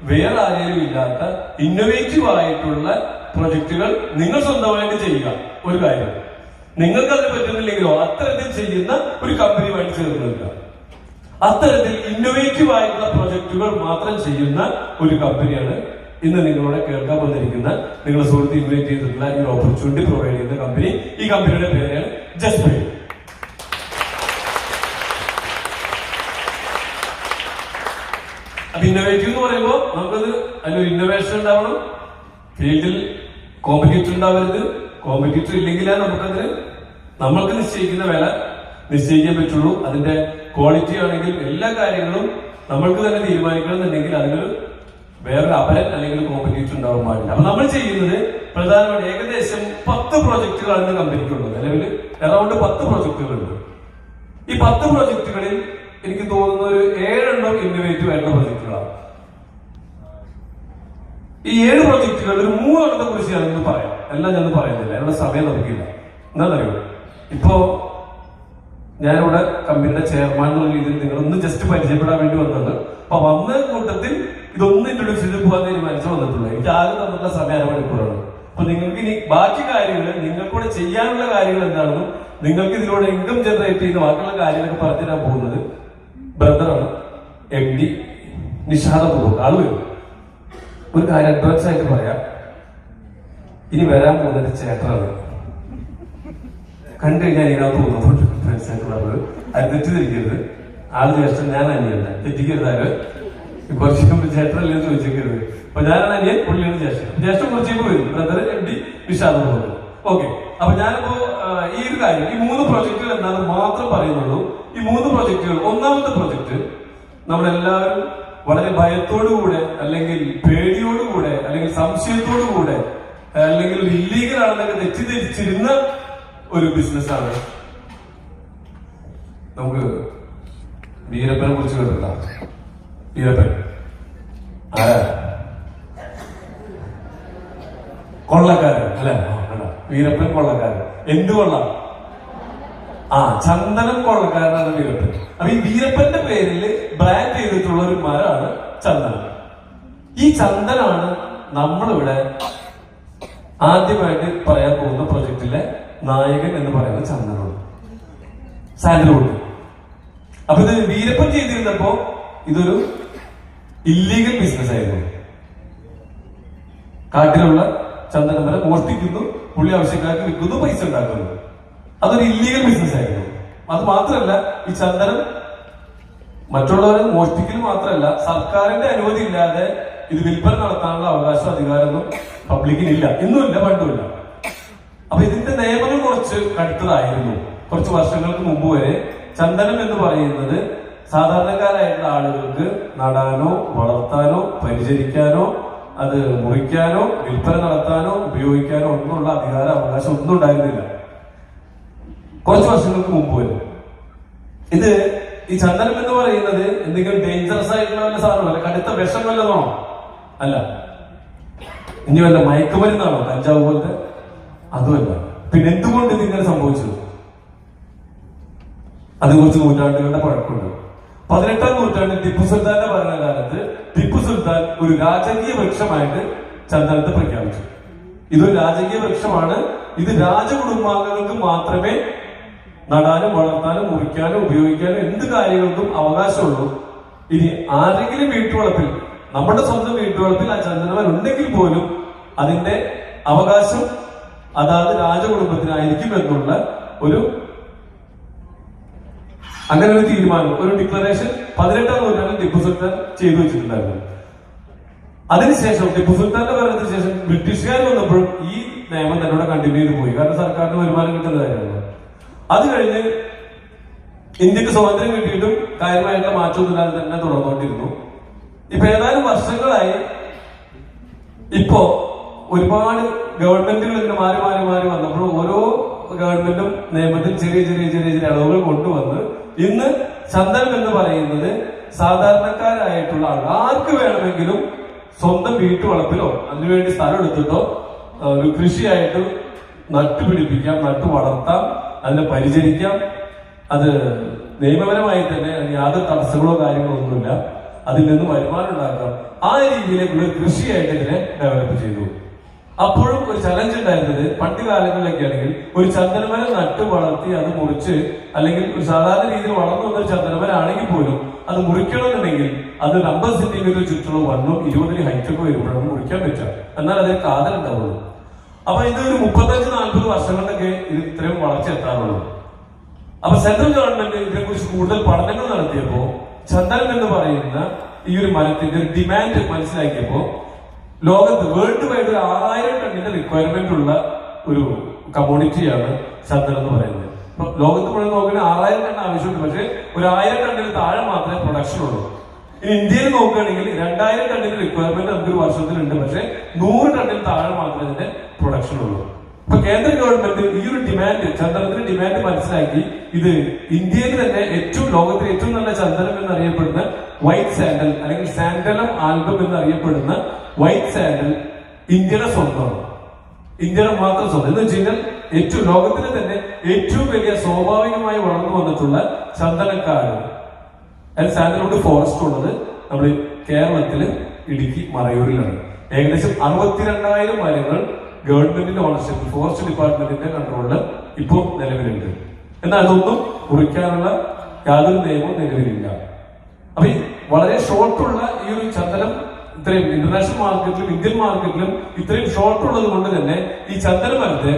വേറെ ആരെയും ഇല്ലാത്ത ഇന്നോവേറ്റീവ് ആയിട്ടുള്ള പ്രൊജക്ടുകൾ നിങ്ങൾ സ്വന്തമായിട്ട് ചെയ്യുക. ഒരു കാര്യം നിങ്ങൾക്ക് അതിന് പറ്റുന്നില്ലെങ്കിലോ അത്തരത്തിൽ ചെയ്യുന്ന ഒരു കമ്പനിയുമായിട്ട് ചേർന്ന് നിൽക്കുക. അത്തരത്തിൽ ഇന്നോവേറ്റീവ് ആയിട്ടുള്ള പ്രൊജക്ടുകൾ മാത്രം ചെയ്യുന്ന ഒരു കമ്പനിയാണ് ഇന്ന് നിങ്ങളോട് കേൾക്കാൻ വന്നിരിക്കുന്ന നിങ്ങളുടെ സുഹൃത്ത് ഇൻവൈറ്റ് ചെയ്തിട്ടുള്ള ഈ ഓപ്പർച്യൂണിറ്റി പ്രൊവൈഡ് ചെയ്യുന്ന കമ്പനി. ഈ കമ്പനിയുടെ പേരാണ് ജസ്റ്റ്. അപ്പൊ ഇന്നോവേറ്റീവ് എന്ന് പറയുമ്പോൾ നമുക്കത് അതിലൊരു ഇന്നോവേഷൻ ഉണ്ടാവണം, ഫീൽഡിൽ കോമ്പറ്റീറ്റർ ഉണ്ടാവരുത്. കോമ്പറ്റീറ്റർ ഇല്ലെങ്കിലേ നമുക്കതിന് നമ്മൾക്ക് നിശ്ചയിക്കുന്ന വില നിശ്ചയിക്കാൻ പറ്റുള്ളൂ. അതിന്റെ ക്വാളിറ്റി ആണെങ്കിൽ എല്ലാ കാര്യങ്ങളും നമ്മൾക്ക് തന്നെ തീരുമാനിക്കണമെന്നുണ്ടെങ്കിൽ അതിനൊരു വേറൊരു അപരൻ അല്ലെങ്കിൽ കോമ്പറ്റീറ്റർ ഉണ്ടാവാൻ പാടില്ല. അപ്പൊ നമ്മൾ ചെയ്യുന്നത് പ്രധാനമായിട്ട് ഏകദേശം 10 പ്രോജക്റ്റുകളാണ് കമ്പനിക്കുള്ളത്. നിലവിൽ അറൗണ്ട് 10 പ്രോജക്റ്റുകളുണ്ട്. ഈ 10 പ്രോജക്റ്റുകളിൽ എനിക്ക് തോന്നുന്ന ഒരു 7 ഇന്നോവേറ്റീവ് ആയിട്ടുള്ള പ്രൊജക്ടുകളാണ്. ഈ 7 പ്രൊജക്ടുകളിൽ ഒരു 3 കുറിച്ച് ഞാനൊന്ന് പറയാം. എല്ലാം ഞാൻ പറയുന്നില്ല, അതിനുള്ള സമയം നമുക്കില്ല. എന്താണെന്നറിയോ, ഇപ്പോ ഞാനിവിടെ കമ്പനിയുടെ ചെയർമാൻ എന്നുള്ള രീതിയിൽ നിങ്ങളൊന്ന് ജസ്റ്റ് പരിചയപ്പെടാൻ വേണ്ടി വന്നത്. അപ്പൊ വന്ന കൂട്ടത്തിൽ ഇതൊന്നും ഇൻട്രൊഡ്യൂസ് ചെയ്ത് പോകാൻ തീരുമാനിച്ചു വന്നിട്ടുള്ളത്. എനിക്ക് ആകെ തന്നിട്ടുള്ള സമയം 1 മണിക്കൂറാണ്. അപ്പൊ നിങ്ങൾക്ക് ഇനി ബാക്കി കാര്യങ്ങൾ നിങ്ങൾക്കൂടെ ചെയ്യാനുള്ള കാര്യങ്ങൾ എന്താണെന്നും നിങ്ങൾക്ക് ഇതിലൂടെ ഇൻകം ജനറേറ്റ് ചെയ്യുന്ന ബാക്കിയുള്ള കാര്യങ്ങളൊക്കെ പറഞ്ഞു തരാൻ പോകുന്നത് ബ്രദറാണ്, MD നിഷാദ പോകും. ആള് വരും. ഒരു കാര്യം അഡ്വാൻസ് ആയിട്ട് പറയാം, ഇനി വരാൻ പോകുന്നത് ചേട്ടനാണ്. കണ്ടു കഴിഞ്ഞാൽ ഇതിനകത്ത് തോന്നുന്നുണ്ട് അഡ്വാൻസ് ആയിട്ടുള്ളത്. അത് തെറ്റിദ്ധരിക്കരുത്. ആള് ജ്യേഷ്ഠൻ, ഞാൻ അനിയല്ല, തെറ്റിക്കരുതാര്. കുറച്ച് മുമ്പ് ചേട്ടനല്ലേ ചോദിച്ചേക്കരുത്. അപ്പൊ ഞാനാണ് അനിയൻ, പുള്ളിയാണ് ജ്യേഷ്ഠൻ. ജ്യേഷ്ഠൻ കുറച്ച് മുമ്പ് വരും, ബ്രദർ MD നിഷാദ പോകും. ഓക്കെ, അപ്പൊ ഞാനിപ്പോ ഈ ഒരു കാര്യം, ഈ 3 പ്രൊജക്ടുകൾ എന്താണെന്ന് മാത്രം പറയുന്നുള്ളൂ. ഈ 3 പ്രൊജക്ടുകൾ, ഒന്നാമത്തെ പ്രൊജക്ട് നമ്മളെല്ലാവരും വളരെ ഭയത്തോടുകൂടെ, അല്ലെങ്കിൽ പേടിയോടുകൂടെ, അല്ലെങ്കിൽ സംശയത്തോടുകൂടെ, അല്ലെങ്കിൽ ഒരു ഇല്ലീഗൽ ആണെന്നൊക്കെ തെറ്റിദ്ധരിച്ചിരുന്ന ഒരു ബിസിനസ്സാണ്. നമുക്ക് വീരപ്പനെ കുറിച്ച് കേട്ടില്ല. വീരപ്പൻ ആരാ? കൊള്ളക്കാരൻ അല്ലെ? വീരപ്പൻ കൊള്ളക്കാരൻ. എന്ത് കൊള്ളാം? ചന്ദനം കൊള്ളക്കാരനാണ് വീരപ്പൻ. അപ്പൊ ഈ വീരപ്പന്റെ പേരിൽ ബ്രാൻഡ് ചെയ്തിട്ടുള്ള ഒരു മരമാണ് ചന്ദനം. ഈ ചന്ദനമാണ് നമ്മളിവിടെ ആദ്യമായിട്ട് പറയാൻ പോകുന്ന പ്രൊജക്റ്റിലെ നായകൻ എന്ന് പറയുന്നത് ചന്ദനമാണ്, സാൻഡൽവുഡ്. അപ്പൊ ഇത് വീരപ്പൻ ചെയ്തിരുന്നപ്പോ ഇതൊരു ഇല്ലീഗൽ ബിസിനസ് ആയിരുന്നു. കാട്ടിലുള്ള ചന്ദനമരം മോഷ്ടിക്കുന്നു, പുള്ളി ആവശ്യക്കാർക്ക് വിൽക്കുന്നു, പൈസ ഉണ്ടാക്കുന്നു. അതൊരു ഇല്ലീഗൽ ബിസിനസ് ആയിരുന്നു. അത് മാത്രമല്ല, ഈ ചന്ദനം മറ്റുള്ളവരെ മോഷ്ടിക്കൽ മാത്രമല്ല, സർക്കാരിന്റെ അനുമതി ഇല്ലാതെ ഇത് വിൽപ്പന നടത്താനുള്ള അവകാശം, അധികാരമൊന്നും പബ്ലിക്കിനില്ല. ഇന്നുമില്ല, പണ്ടുമില്ല. അപ്പൊ ഇതിന്റെ നിയമങ്ങൾ കുറച്ച് കടുത്തതായിരുന്നു. കുറച്ച് വർഷങ്ങൾക്ക് മുമ്പ് വരെ ചന്ദനം എന്ന് പറയുന്നത് സാധാരണക്കാരായിട്ടുള്ള ആളുകൾക്ക് നടാനോ വളർത്താനോ പരിചരിക്കാനോ അത് മുറിക്കാനോ വിൽപ്പന നടത്താനോ ഉപയോഗിക്കാനോ ഒന്നുള്ള അധികാര അവകാശം ഒന്നും ഉണ്ടായിരുന്നില്ല കുറച്ച് വർഷങ്ങൾക്ക് മുമ്പ് വരെ. ഇത് ഈ ചന്ദനം എന്ന് പറയുന്നത് എന്തെങ്കിലും ഡേഞ്ചറസ് ആയിട്ടുള്ള വല്ല സാധനമല്ല, കടുത്ത വിഷം വല്ലതാണോ? അല്ല. ഇനി വല്ല മയക്കുമരുന്നാണോ? കഞ്ചാവ് പോലത്തെ? അതുമല്ല. പിന്നെ എന്തുകൊണ്ട് ഇതിങ്ങനെ സംഭവിച്ചത്? അത് കുറച്ച് നൂറ്റാണ്ടുകളുടെ പഴക്കമുണ്ട്. 18ാം നൂറ്റാണ്ടിൽ ടിപ്പു സുൽത്താന്റെ ഭരണകാലത്ത് ടിപ്പു സുൽത്താൻ ഒരു രാജകീയ വൃക്ഷമായിട്ട് ചന്ദനത്തെ പ്രഖ്യാപിച്ചു. ഇതൊരു രാജകീയ വൃക്ഷമാണ്. ഇത് രാജകുടുംബാംഗങ്ങൾക്ക് മാത്രമേ നടാനും വളർത്താനും മുറിക്കാനും ഉപയോഗിക്കാനും എന്ത് കാര്യങ്ങൾക്കും അവകാശമുള്ളൂ. ഇനി ആരെങ്കിലും വീട്ടുവളപ്പിൽ, നമ്മുടെ സ്വന്തം വീട്ടുവളപ്പിൽ ആ ചന്ദനമരം ഉണ്ടെങ്കിൽ പോലും അതിന്റെ അവകാശം അതാത് രാജകുടുംബത്തിനായിരിക്കും എന്നുള്ള അങ്ങനെ ഒരു തീരുമാനം, ഒരു ഡിക്ലറേഷൻ 18ാം നൂറ്റാണ്ടിൽ ടിപ്പു സുൽത്താൻ ചെയ്തു വെച്ചിട്ടുണ്ടായിരുന്നു. അതിനുശേഷം ടിപ്പു സുൽത്താന്റെ ഭരണത്തിന് ശേഷം ബ്രിട്ടീഷുകാർ വന്നപ്പോഴും ഈ നിയമം തന്നെ കണ്ടിന്യൂ ചെയ്ത് പോയി. കാരണം സർക്കാരിന് വരുമാനം കിട്ടുന്ന കാര്യമാണ്. അത് കഴിഞ്ഞ് ഇന്ത്യക്ക് സ്വാതന്ത്ര്യം കിട്ടിയിട്ടും കാര്യമായിട്ടുള്ള മാറ്റമൊന്നുമില്ലാതെ തന്നെ തുടർന്നുകൊണ്ടിരുന്നു. ഇപ്പൊ ഏതാനും വർഷങ്ങളായി ഇപ്പോ ഒരുപാട് ഗവൺമെന്റുകൾ ഇങ്ങനെ മാറി വന്നപ്പോൾ ഓരോ ഗവൺമെന്റും നിയമത്തിൽ ചെറിയ അളവുകൾ കൊണ്ടുവന്ന് ഇന്ന് ചന്ദനം എന്ന് പറയുന്നത് സാധാരണക്കാരായിട്ടുള്ള ആർക്ക് വേണമെങ്കിലും സ്വന്തം വീട്ടുവളപ്പിലോ അതിനുവേണ്ടി സ്ഥലം എടുത്തിട്ടോ ഒരു കൃഷിയായിട്ട് നട്ടുപിടിപ്പിക്കാം, നട്ടു വളർത്താം, അതിനെ പരിചരിക്കാം. അത് നിയമപരമായി തന്നെ യാതൊരു തടസ്സങ്ങളോ കാര്യങ്ങളോ ഒന്നുമില്ല. അതിൽ നിന്ന് വരുമാനം ഉണ്ടാക്കാം. ആ രീതിയിലേക്കുള്ള കൃഷിയായിട്ട് ഇതിനെ ഡെവലപ്പ് ചെയ്തു. അപ്പോഴും ഒരു ചലഞ്ച് ഉണ്ടായിരുന്നത്, പണ്ട് കാലങ്ങളിലൊക്കെ ആണെങ്കിൽ ഒരു ചന്ദനമരം നട്ടു വളർത്തി അത് മുറിച്ച്, അല്ലെങ്കിൽ ഒരു സാധാരണ രീതിയിൽ വളർന്നു വന്ന ചന്ദനമരം ആണെങ്കിൽ പോലും അത് മുറിക്കണമെന്നുണ്ടെങ്കിൽ അത് 50 സെന്റിമീറ്റർ ചുറ്റുള്ള 120 ഹൈറ്റൊക്കെ വരുമ്പോഴാണ് മുറിക്കാൻ പറ്റുക. എന്നാൽ അതിന് കാതലുണ്ടാവുള്ളൂ. അപ്പൊ ഇത് ഒരു 35-40 വർഷങ്ങളിലൊക്കെ ഇത് ഇത്രയും വളർച്ച എത്താറുള്ളൂ. അപ്പൊ സെൻട്രൽ ഗവൺമെന്റ് ഇതിനെക്കുറിച്ച് കൂടുതൽ പഠനങ്ങൾ നടത്തിയപ്പോ ചന്ദനം എന്ന് പറയുന്ന ഈ ഒരു മരത്തിന്റെ ഒരു ഡിമാൻഡ് മനസ്സിലാക്കിയപ്പോ ലോകത്ത് വേൾഡ് വൈഡ് ഒരു 6000 ടണ്ണിന്റെ റിക്വയർമെന്റ് ഉള്ള ഒരു കമ്മോഡിറ്റിയാണ് ചന്ദനം എന്ന് പറയുന്നത്. ഇപ്പൊ ലോകത്ത് മുഴുവൻ നോക്കുകയാണെങ്കിൽ 6000 ടൺ ആവശ്യമുണ്ട്. പക്ഷെ ഒരു 1000 ടണ്ണിന് താഴെ മാത്രമേ പ്രൊഡക്ഷൻ ഉള്ളൂ. ഇനി ഇന്ത്യയിൽ നോക്കുകയാണെങ്കിൽ 2000 ടണ്ണിന്റെ റിക്വയർമെന്റ് നമുക്ക് ഒരു വർഷത്തിലുണ്ട്. പക്ഷെ 100 ടണ്ണിന് താഴെ മാത്രമേ ഇതിന്റെ പ്രൊഡക്ഷൻ ഉള്ളൂ. ഇപ്പൊ കേന്ദ്ര ഗവൺമെന്റ് ഈ ഒരു ഡിമാൻഡ്, ചന്ദനത്തിന്റെ ഡിമാൻഡ് മനസ്സിലാക്കി ഇത് ഇന്ത്യയിൽ തന്നെ ലോകത്തിലെ ഏറ്റവും നല്ല ചന്ദനം എന്നറിയപ്പെടുന്ന വൈറ്റ് സാൻഡൽ അല്ലെങ്കിൽ സാൻഡലം ആൽബം എന്നറിയപ്പെടുന്ന വൈറ്റ് സാൻഡൽ ഇന്ത്യയുടെ സ്വന്തമാണ്. ഇന്ത്യയുടെ മാത്രം സ്വന്തം എന്ന് വെച്ച് കഴിഞ്ഞാൽ ലോകത്തിലെ തന്നെ ഏറ്റവും വലിയ സ്വാഭാവികമായി വളർന്നു വന്നിട്ടുള്ള ചന്ദനക്കാട് സാൻഡൽവുഡ് ഫോറസ്റ്റ് ഉള്ളത് നമ്മൾ കേരളത്തില് ഇടുക്കി മറയൂരിലാണ്. ഏകദേശം 62,000 മരങ്ങൾ ഗവൺമെന്റിന്റെ ഓണർഷിപ്പ്, ഫോറസ്റ്റ് ഡിപ്പാർട്ട്മെന്റിന്റെ കൺട്രോളിൽ ഇപ്പോൾ നിലവിലുണ്ട്. എന്നാൽ അതൊന്നും കുറിക്കാനുള്ള യാതൊരു നിയമവും നിലവിലില്ല. അപ്പൊ ഈ വളരെ ഷോർട്ടുള്ള ഈ ഒരു ചന്ദനം ഇത്രയും ഇന്റർനാഷണൽ മാർക്കറ്റിലും ഇന്ത്യൻ മാർക്കറ്റിലും ഇത്രയും ഷോർട്ട് ഉള്ളത് കൊണ്ട് തന്നെ ഈ ചന്ദന മരത്തെ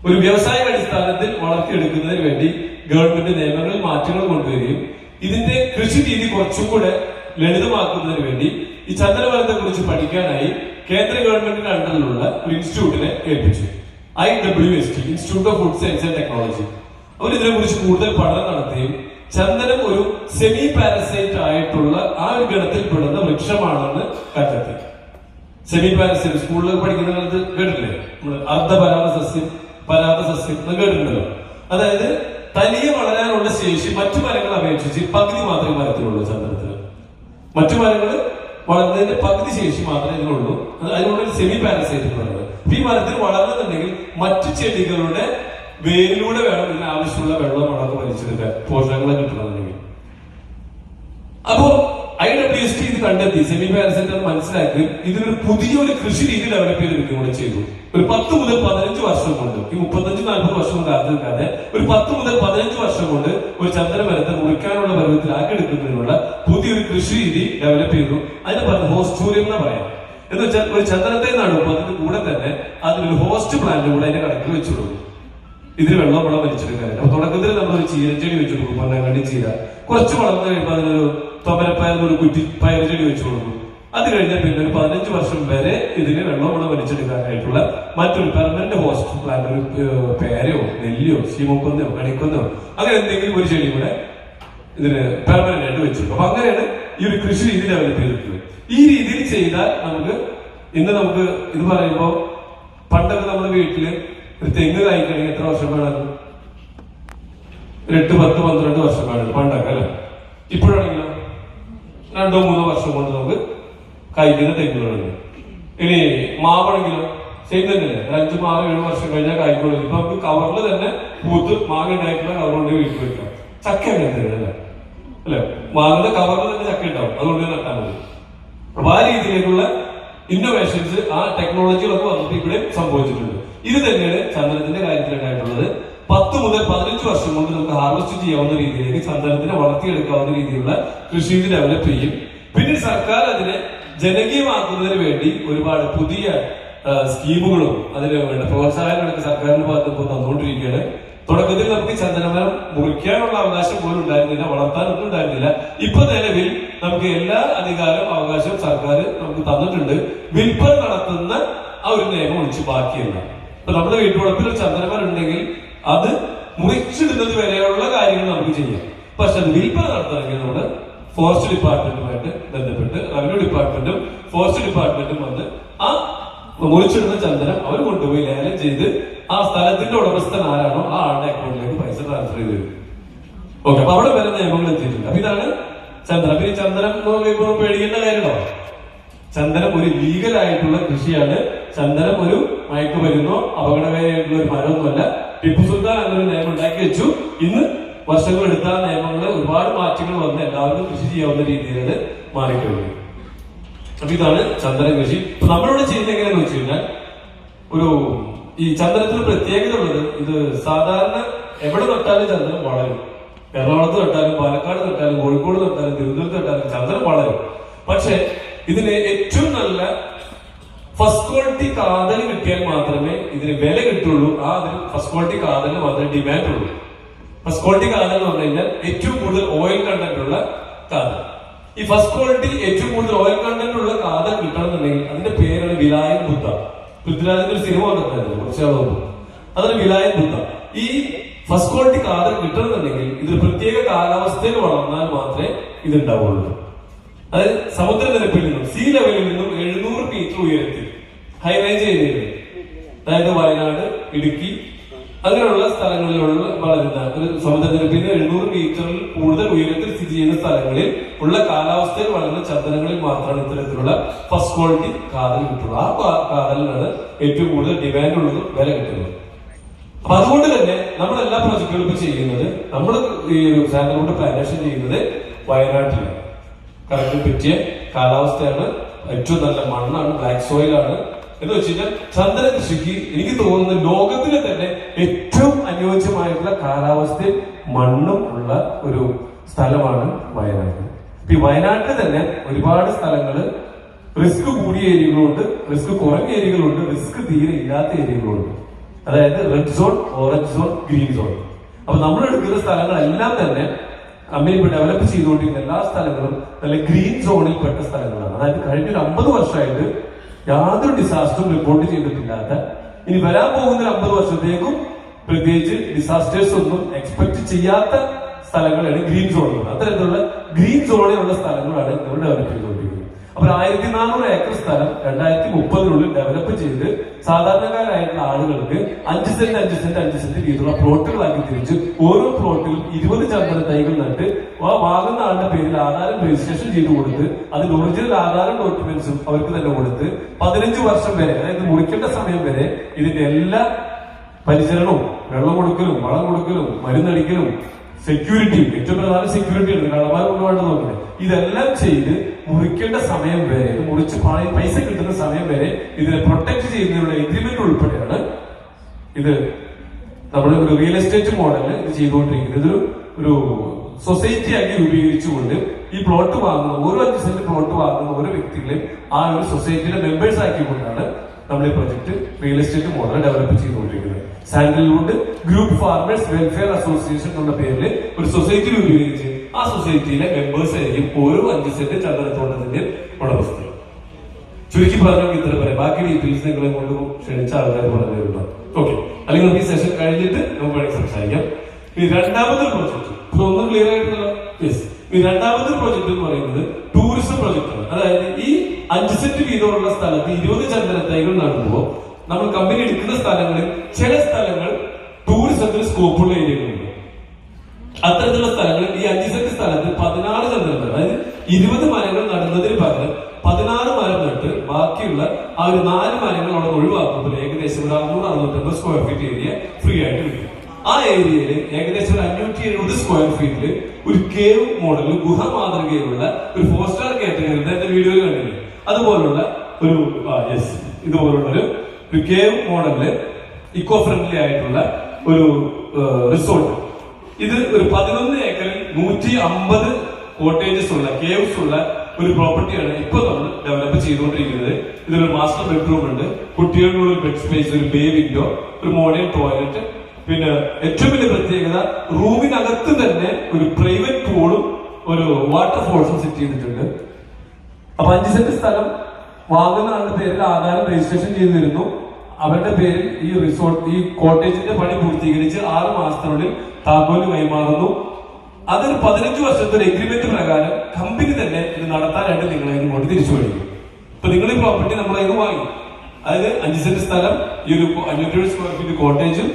ഒരു വ്യവസായിക അടിസ്ഥാനത്തിൽ വളർത്തിയെടുക്കുന്നതിന് വേണ്ടി ഗവൺമെന്റ് നിയമങ്ങളിൽ മാറ്റങ്ങൾ കൊണ്ടുവരികയും ഇതിന്റെ കൃഷി രീതി കുറച്ചും കൂടെ ലളിതമാക്കുന്നതിന് വേണ്ടി ഈ ചന്ദനമരത്തെ കുറിച്ച് പഠിക്കാനായി കേന്ദ്ര ഗവൺമെന്റിന്റെ അണ്ടറിലുള്ള ഒരു ഇൻസ്റ്റിറ്റ്യൂട്ടിനെ ഏൽപ്പിച്ചു. IWST, institute of food science and technology. അവർ ഇതിനെ കുറിച്ച് കൂടുതൽ പഠനം നടത്തുകയും ചന്ദനം ഒരു സെമി പാരസൈറ്റ് ആയിട്ടുള്ള ആ ഒരു ഗണത്തിൽപ്പെടുന്ന വൃക്ഷമാണെന്ന് കണ്ടെത്തി. സെമി പാരസൈറ്റ് സ്കൂളിൽ പഠിക്കുന്ന കാലത്ത് കേട്ടില്ലേ, നമ്മള് അർദ്ധപരാഗ സസ്യം, പരാഗ സസ്യം എന്ന് കേട്ടിട്ടുണ്ടല്ലോ. അതായത് തനിയെ വളരാനുള്ള ശേഷി മറ്റു മരങ്ങളെ അപേക്ഷിച്ച് പകുതി മാത്രമേ മരത്തിലുള്ളൂ ചന്ദനത്തിന്. മറ്റു മരങ്ങൾ വളർന്നതിന്റെ പകുതി ശേഷി മാത്രമേ ഇതിനുള്ളൂ. അതിനുള്ള സെമി പാരസൈറ്റ് എന്ന് പറയുന്നത്. ഈ മരത്തിൽ വളർന്നുണ്ടെങ്കിൽ മറ്റു ചെടികളുടെ വേരിലൂടെ വേണം ഇതിന് ആവശ്യമുള്ള വെള്ളം വളർന്ന് വലിച്ചെടുക്കാൻ, പോഷകങ്ങൾ കിട്ടണമെന്നുണ്ടെങ്കിൽ. അപ്പോ IWST ഇത് കണ്ടെത്തി, സെമി പാരസൈറ്റ് എന്ന് മനസ്സിലാക്കി ഇതിനൊരു പുതിയൊരു കൃഷി രീതി ഡെവലപ്പ് ചെയ്തെടുക്കുകയും കൂടെ ചെയ്തു. ഒരു 10 മുതൽ 15 വർഷം കൊണ്ട്, ഈ 35-40 വർഷം കാത്തിരിക്കാതെ ഒരു 10 മുതൽ 15 വർഷം കൊണ്ട് ഒരു ചന്ദന മരത്തെ മുറിക്കാനുള്ള പരുവത്തിലാക്കി എടുക്കുന്നതിനുള്ള പുതിയൊരു കൃഷി രീതി ഡെവലപ്പ് ചെയ്തു. അതിന് പറഞ്ഞ ഹോസ്റ്റൂരിയം എന്ന് പറയാം. എന്ന് വെച്ചാൽ ഒരു ചന്ദനത്തെ നടുമ്പോൾ അതിന്റെ കൂടെ തന്നെ അതിനൊരു ഹോസ്റ്റ് പ്ലാന്റ് കൂടെ അതിന്റെ കണക്കിൽ വെച്ചു കൊടുക്കും, ഇതിന് വെള്ളം വലിച്ചെടുക്കാനായിട്ട്. അപ്പൊ തുടക്കത്തിൽ നമ്മളൊരു ചീരച്ചെടി വെച്ചു കൊടുക്കും, പൊന്നാങ്കണ്ണി ചീര. കുറച്ച് വളർന്നു കഴിയുമ്പോൾ അതിനൊരു തൊമരപ്പയർ, ഒരു കുറ്റി പയർ ചെടി വെച്ചു കൊടുക്കും. അത് കഴിഞ്ഞാൽ പിന്നെ ഒരു 15 വർഷം വരെ ഇതിന് വെള്ളം വലിച്ചെടുക്കാനായിട്ടുള്ള മറ്റൊരു പെർമനന്റ് ഹോസ്റ്റ് പ്ലാന്റ്, ഒരു പേരയോ നെല്ലിയോ ശീമക്കൊന്നയോ കണിക്കൊന്നയോ അങ്ങനെ എന്തെങ്കിലും ഒരു ചെടി കൂടെ ഇതിന് പെർമനന്റ് ആയിട്ട് വെച്ചു. അപ്പൊ അങ്ങനെയാണ് ഈ ഒരു കൃഷി രീതി ഡെവലപ്പ് ചെയ്തിട്ടുള്ളത്. ഈ രീതിയിൽ ചെയ്താൽ ഇന്ന് നമുക്ക് ഇത് പറയുമ്പോ, പണ്ടൊക്കെ നമ്മുടെ വീട്ടില് ഒരു തെങ്ങ് കായ്ക്കണമെങ്കിൽ എത്ര വർഷം വേണം? 8, 10, 12 വർഷം വേണം പണ്ടൊക്കെ, അല്ലെ? ഇപ്പോഴാണെങ്കിലോ 2-3 വർഷം കൊണ്ട് നമുക്ക് കായ്ക്കുന്ന തെങ്ങുകളുണ്ട്. ഇനി മാവാണെങ്കിലോ സെയിം തന്നെയല്ലേ, 5, 6, 7 വർഷം കഴിഞ്ഞാൽ കായ്ക്കുള്ളൂ. ഇപ്പൊ നമുക്ക് കവറിൽ തന്നെ പൂത്ത് മാങ്ങ ഉണ്ടായിട്ടുള്ള കവർ കൊണ്ട് വീട്ടിൽ വെക്കാം. ചക്ക അങ്ങനെ അല്ലെ, മാങ്ങയുടെ കവറിൽ തന്നെ ചക്ക ഉണ്ടാവും, അതുകൊണ്ട് നട്ടാൽ മതി. അപ്പൊ ആ രീതിയിലേക്കുള്ള ഇന്നോവേഷൻസ്, ആ ടെക്നോളജികളൊക്കെ വന്നിട്ട് ഇവിടെ സംഭവിച്ചിട്ടുണ്ട്. ഇത് തന്നെയാണ് ചന്ദനത്തിന്റെ കാര്യത്തിലുണ്ടായിട്ടുള്ളത്. 10 മുതൽ 15 വർഷം കൊണ്ട് നമുക്ക് ഹാർവെസ്റ്റ് ചെയ്യാവുന്ന രീതിയിലേക്ക് ചന്ദനത്തിനെ വളർത്തിയെടുക്കാവുന്ന രീതിയിലുള്ള കൃഷി രീതി ഡെവലപ്പ് ചെയ്യും. പിന്നീട് സർക്കാർ അതിനെ ജനകീയമാക്കുന്നതിന് വേണ്ടി ഒരുപാട് പുതിയ സ്കീമുകളും അതിന് വേണ്ട പ്രോത്സാഹനങ്ങളൊക്കെ സർക്കാരിന്റെ ഭാഗത്ത് ഇപ്പോൾ തന്നുകൊണ്ടിരിക്കുകയാണ്. തുടക്കത്തിൽ നമുക്ക് ചന്ദനമരം മുറിക്കാനുള്ള അവകാശം പോലും ഉണ്ടായിരുന്നില്ല, വളർത്താനൊന്നും ഉണ്ടായിരുന്നില്ല. ഇപ്പൊ നിലവിൽ നമുക്ക് എല്ലാ അധികാരവും അവകാശവും സർക്കാർ നമുക്ക് തന്നിട്ടുണ്ട്. വിൽപ്പന നടത്തുന്ന ആ ഒരു നിയമം ഒഴിച്ച് ബാക്കിയല്ല. ഇപ്പൊ നമ്മുടെ വീട്ടുവളപ്പിൽ ഒരു ചന്ദനമരം ഉണ്ടെങ്കിൽ അത് മുറിച്ചിടുന്നത് വരെയുള്ള കാര്യങ്ങൾ നമുക്ക് ചെയ്യാം. പക്ഷെ അത് വിൽപ്പന നടത്തണമെങ്കിൽ നമ്മുടെ ഫോറസ്റ്റ് ഡിപ്പാർട്ട്മെന്റുമായിട്ട് ബന്ധപ്പെട്ട് റവന്യൂ ഡിപ്പാർട്ട്മെന്റും ഫോറസ്റ്റ് ഡിപ്പാർട്ട്മെന്റും വന്ന് ആ മുറിച്ചിടുന്ന ചന്ദനം അവർ കൊണ്ടുപോയി ലേലം ചെയ്ത് ആ സ്ഥലത്തിന്റെ ഉടമസ്ഥൻ ആരാണോ ആ ആളുടെ അക്കൗണ്ടിലേക്ക് പൈസ ട്രാൻസ്ഫർ ചെയ്ത് തരും. ഓക്കെ, അപ്പൊ അവിടെ വരെ നിയമങ്ങൾ എത്തിയിട്ടുണ്ട്. അപ്പൊ ഇതാണ് ചന്ദനം. പിന്നെ ചന്ദനം പേടിക്കേണ്ട കാര്യമോ? ചന്ദനം ഒരു ലീഗലായിട്ടുള്ള കൃഷിയാണ്. ചന്ദനം ഒരു മയക്കുമരുന്നോ അപകടകാരിയായിട്ടുള്ള ഒരു മരമൊന്നുമല്ല. ടിപ്പു സുൽത്താൻ അങ്ങനെ ഒരു നിയമം ഉണ്ടാക്കി വെച്ചു. ഇന്ന് വർഷങ്ങൾ എടുത്ത നിയമങ്ങളിൽ ഒരുപാട് മാറ്റങ്ങൾ വന്ന് എല്ലാവർക്കും കൃഷി ചെയ്യാവുന്ന രീതിയിൽ മാറിക്കഴിഞ്ഞു. അപ്പൊ ഇതാണ് ചന്ദന കൃഷി. ഇപ്പൊ നമ്മളിവിടെ ചെയ്യുന്നത് എങ്ങനെയാന്ന് വെച്ച് കഴിഞ്ഞാൽ, ഈ ചന്ദനത്തിന് പ്രത്യേകത ഉള്ളത്, ഇത് സാധാരണ എവിടെ നട്ടാലും ചന്ദനം വളരും. എറണാകുളത്ത് നട്ടാലും പാലക്കാട് നട്ടാലും കോഴിക്കോട് നട്ടാലും തിരുവനന്തപുരത്ത് നട്ടാലും ചന്ദനം വളരും. പക്ഷെ ഇതിന് ഏറ്റവും നല്ല ഫസ്റ്റ് ക്വാളിറ്റി കാതൽ കിട്ടിയാൽ മാത്രമേ ഇതിന് വില കിട്ടുള്ളൂ. ആ അതിന് ഫസ്റ്റ് ക്വാളിറ്റി കാതലിന് മാത്രമേ ഡിമാൻഡ് ഉള്ളൂ. ഫസ്റ്റ് ക്വാളിറ്റി കാതൽ എന്ന് പറഞ്ഞു കഴിഞ്ഞാൽ ഏറ്റവും കൂടുതൽ ഓയിൽ കണ്ടന്റ് ഉള്ള കാതൽ. ഈ ഫസ്റ്റ് ക്വാളിറ്റി ഏറ്റവും കൂടുതൽ ഓയിൽ കണ്ടന്റ് ഉള്ള കാതൽ കിട്ടണമെന്നുണ്ടെങ്കിൽ അതിന്റെ പേരാണ് വിലായൻ ബുദ്ധ. പൃഥ്വിരാജിന്റെ ഒരു സിനിമ കണ്ടിട്ടുണ്ടായിരുന്നു കുറച്ചാൾ മുമ്പ്, അതാണ് വിലായൻ ബുദ്ധ. ഈ ഫസ്റ്റ് ക്വാളിറ്റി കാതൽ കിട്ടണമെന്നുണ്ടെങ്കിൽ ഇതിന് പ്രത്യേക കാലാവസ്ഥയിൽ വളർന്നാൽ മാത്രമേ ഇത് ഉണ്ടാവുള്ളൂ. അതായത് സമുദ്രനിരപ്പിൽ നിന്നും സീ ലെവലിൽ നിന്നും 700 മീറ്റർ ഉയരത്തിൽ ഹൈ റേഞ്ച് ഏരിയകളിൽ, അതായത് വയനാട്, ഇടുക്കി അങ്ങനെയുള്ള സ്ഥലങ്ങളിലുള്ള വളരുന്ന ഒരു സമുദ്രനിരപ്പിൽ നിന്ന് 700 മീറ്ററിൽ കൂടുതൽ ഉയരത്തിൽ സ്ഥിതി ചെയ്യുന്ന സ്ഥലങ്ങളിൽ ഉള്ള കാലാവസ്ഥയിൽ വളരുന്ന ചന്ദനങ്ങളിൽ മാത്രമാണ് ഇത്തരത്തിലുള്ള ഫസ്റ്റ് ക്വാളിറ്റി കാതൽ കിട്ടുള്ളൂ. ആ കാതലിനാണ് ഏറ്റവും കൂടുതൽ ഡിമാൻഡ് ഉള്ളതും വില കിട്ടുന്നത്. അപ്പൊ അതുകൊണ്ട് തന്നെ നമ്മുടെ എല്ലാ പ്രോജക്റ്റുകളും ഇപ്പൊ ചെയ്യുന്നത്, നമ്മൾ ഈ സാൻഡൽവുഡ് പ്ലാന്റേഷൻ ചെയ്യുന്നത് വയനാട്ടിലാണ്. കറക്റ്റ് പറ്റിയ കാലാവസ്ഥയാണ്, ഏറ്റവും നല്ല മണ്ണാണ്, ബ്ലാക്ക് സോയിലാണ്, എന്ന് വെച്ച് കഴിഞ്ഞാൽ ചന്ദന കൃഷിക്ക് എനിക്ക് തോന്നുന്നത് ലോകത്തിലെ തന്നെ ഏറ്റവും അനുയോജ്യമായിട്ടുള്ള കാലാവസ്ഥയും മണ്ണും ഉള്ള ഒരു സ്ഥലമാണ് വയനാട്. ഈ വയനാട്ടിൽ തന്നെ ഒരുപാട് സ്ഥലങ്ങള് റിസ്ക് കൂടിയ ഏരിയകളുണ്ട്, റിസ്ക് കുറഞ്ഞ ഏരിയകളുണ്ട്, റിസ്ക് തീരെ ഇല്ലാത്ത ഏരിയകളുണ്ട്. അതായത് red zone, orange zone, green zone. അപ്പൊ നമ്മൾ എടുക്കുന്ന സ്ഥലങ്ങളെല്ലാം തന്നെ കമ്പനി ഡെവലപ്പ് ചെയ്തുകൊണ്ടിരിക്കുന്ന എല്ലാ സ്ഥലങ്ങളും നല്ല ഗ്രീൻ സോണിൽ പെട്ട സ്ഥലങ്ങളാണ്. അതായത് കഴിഞ്ഞ 50 വർഷമായിട്ട് യാതൊരു ഡിസാസ്റ്ററും റിപ്പോർട്ട് ചെയ്തിട്ടില്ലാത്ത, ഇനി വരാൻ പോകുന്ന 50 വർഷത്തേക്കും പ്രത്യേകിച്ച് ഡിസാസ്റ്റേഴ്സ് ഒന്നും എക്സ്പെക്ട് ചെയ്യാത്ത സ്ഥലങ്ങളാണ് ഗ്രീൻ സോണുകൾ. അത്തരത്തിലുള്ള ഗ്രീൻ സോണിലുള്ള സ്ഥലങ്ങളാണ് നമ്മൾ ഡെവലപ്പ് ചെയ്തുകൊണ്ടിരിക്കുന്നത്. അപ്പോൾ 1400 ഏക്കർ സ്ഥലം 2030 ഡെവലപ്പ് ചെയ്ത് സാധാരണക്കാരായിട്ടുള്ള ആളുകൾക്ക് 5 സെന്റ് വീതമുള്ള പ്ലോട്ടുകളാക്കി തിരിച്ച് ഓരോ പ്ലോട്ടിലും 20 ചന്ദന തൈകൾ നട്ട് വാങ്ങുന്ന ആളുടെ പേരിൽ ആധാരം രജിസ്ട്രേഷൻ ചെയ്ത് കൊടുത്ത് അതിന് ഒറിജിനൽ ആധാരം ഡോക്യുമെന്റ്സും അവർക്ക് തന്നെ കൊടുത്ത് 15 വർഷം വരെ, അതായത് മുറിക്കേണ്ട സമയം വരെ ഇതിന്റെ എല്ലാ പരിചരണവും, വെള്ളം കൊടുക്കലും, വളം കൊടുക്കലും, മരുന്നടിക്കലും, സെക്യൂരിറ്റിയും, ഏറ്റവും പ്രധാന സെക്യൂരിറ്റി ഉണ്ട്, കള്ളന്മാർ കൊണ്ടുപോകേണ്ട നോക്കുന്നത്, ഇതെല്ലാം ചെയ്ത് മുറിക്കേണ്ട സമയം വരെ, മുറിച്ച് പൈസ കിട്ടുന്ന സമയം വരെ ഇതിനെ പ്രൊട്ടക്ട് ചെയ്യുന്നതിനുള്ള എഗ്രിമെന്റ് ഉൾപ്പെടെയാണ് ഇത് നമ്മൾ ഒരു റിയൽ എസ്റ്റേറ്റ് മോഡലിൽ ഇത് ചെയ്തുകൊണ്ടിരിക്കുന്നത്. ഇതൊരു ഒരു സൊസൈറ്റി ആക്കി രൂപീകരിച്ചുകൊണ്ട് ഈ പ്ലോട്ട് വാങ്ങുന്ന ഓരോ 5 സെന്റ് പ്ലോട്ട് വാങ്ങുന്ന ഓരോ വ്യക്തികളെയും ആ ഒരു സൊസൈറ്റിയുടെ മെമ്പേഴ്സ് ആക്കിക്കൊണ്ടാണ് നമ്മൾ ഈ project real estate model develop ചെയ്തുകൊണ്ടിരിക്കുന്നത്. Sandalwood group farmers welfare association എന്നുള്ള പേരിൽ ഒരു സൊസൈറ്റി രൂപീകരിച്ച് ആ സൊസൈറ്റിയിലെ മെമ്പേഴ്സ് ആയിരിക്കും ഓരോ 5 സെന്റ് ചന്ദനത്തോട്ടത്തിന്റെ ഉടമസ്ഥ. ചുരുക്കി പറഞ്ഞാൽ ഇത്ര പറയാം. ബാക്കി ഡീറ്റെയിൽസ് നിങ്ങളെ കൊണ്ട് ക്ഷണിച്ച ആൾക്കാർ പറഞ്ഞിട്ടുണ്ടോ? ഓക്കെ, അല്ലെങ്കിൽ നമുക്ക് ഈ സെഷൻ കഴിഞ്ഞിട്ട് നമുക്ക് വേണമെങ്കിൽ സംസാരിക്കാം. ഈ രണ്ടാമത്തെ പ്രോജക്ട് ഒന്നും ക്ലിയർ ആയിട്ടുണ്ടല്ലോ? യെസ്. ഈ രണ്ടാമത്തെ പ്രോജക്ട് എന്ന് പറയുന്നത് ടൂറിസം പ്രോജക്റ്റാണ്. അതായത് ഈ 5 സെന്റ് വീതമുള്ള സ്ഥലത്ത് 20 ചന്ദന തൈകൾ നടുമ്പോൾ നമ്മൾ കമ്പനി എടുക്കുന്ന സ്ഥലങ്ങളിൽ ചില സ്ഥലങ്ങൾ ടൂറിസത്തിന് സ്കോപ്പുള്ള ഏരിയകളുണ്ട്. അത്തരത്തിലുള്ള സ്ഥലങ്ങളിൽ ഈ 5 സെന്റ് സ്ഥലത്ത് 16 ചന്ദനങ്ങൾ, അതായത് 20 മരങ്ങൾ നടുന്നതിന് പകരം 16 മരം നട്ട് ബാക്കിയുള്ള ആ ഒരു 4 മരങ്ങൾ അവിടെ ഒഴിവാക്കുമ്പോൾ ഏകദേശം ഒരു 650 സ്ക്വയർ ഫീറ്റ് ഏരിയ ഫ്രീ ആയിട്ട് കിട്ടും. ആ ഏരിയയിൽ ഏകദേശം ഒരു 570 സ്ക്വയർ ഫീറ്റില് ഒരു കേവ് മോഡലിൽ ഗുഹ മാതൃകയിലുള്ള ഒരു 4 സ്റ്റാർ കാറ്റഗറി, എന്റെ വീഡിയോയിൽ കണ്ടില്ലേ, അതുപോലുള്ള ഒരു ഇതുപോലുള്ള ഒരു കേവ് മോഡലില് ഇക്കോ ഫ്രണ്ട്ലി ആയിട്ടുള്ള ഒരു റിസോർട്ട്. ഇത് ഒരു 11 ഏക്കറിൽ 150 കോട്ടേജസ് ഉള്ള കേവ്സ് ഉള്ള ഒരു പ്രോപ്പർട്ടിയാണ് ഇപ്പൊ നമ്മൾ ഡെവലപ്പ് ചെയ്തുകൊണ്ടിരിക്കുന്നത്. ഇതിലൊരു മാസ്റ്റർ ബെഡ്റൂം ഉണ്ട്, കുട്ടികളുടെ ഒരു ബെഡ് സ്പേസ്, ഒരു ബേ വിൻഡോ, ഒരു മോഡേൺ ടോയ്ലറ്റ്, പിന്നെ ഏറ്റവും വലിയ പ്രത്യേകത റൂമിനകത്ത് തന്നെ ഒരു പ്രൈവറ്റ് പൂളും ഒരു വാട്ടർഫോൾസും സെറ്റ് ചെയ്തിട്ടുണ്ട്. അപ്പൊ 5 സെന്റ് സ്ഥലം വാങ്ങുന്ന ആളുടെ പേരിൽ ആധാരം രജിസ്ട്രേഷൻ ചെയ്തിരുന്നു. അവരുടെ പേരിൽ ഈ റിസോർട്ട്, ഈ കോട്ടേജിന്റെ പണി പൂർത്തീകരിച്ച് 6 മാസത്തിനുള്ളിൽ താക്കോല് കൈമാറുന്നു. അതൊരു 15 വർഷത്തെ ഒരു എഗ്രിമെന്റ് പ്രകാരം കമ്പനി തന്നെ ഇത് നടത്താനായിട്ട് നിങ്ങളെ ഇങ്ങോട്ട് തിരിച്ചു മേടിക്കും. ഇപ്പൊ നിങ്ങൾ ഈ പ്രോപ്പർട്ടി നമ്മളെ വാങ്ങി, അതായത് 5 സെന്റ് സ്ഥലം, ഈ ഒരു 570 സ്ക്വയർ ഫീറ്റ് കോട്ടേജും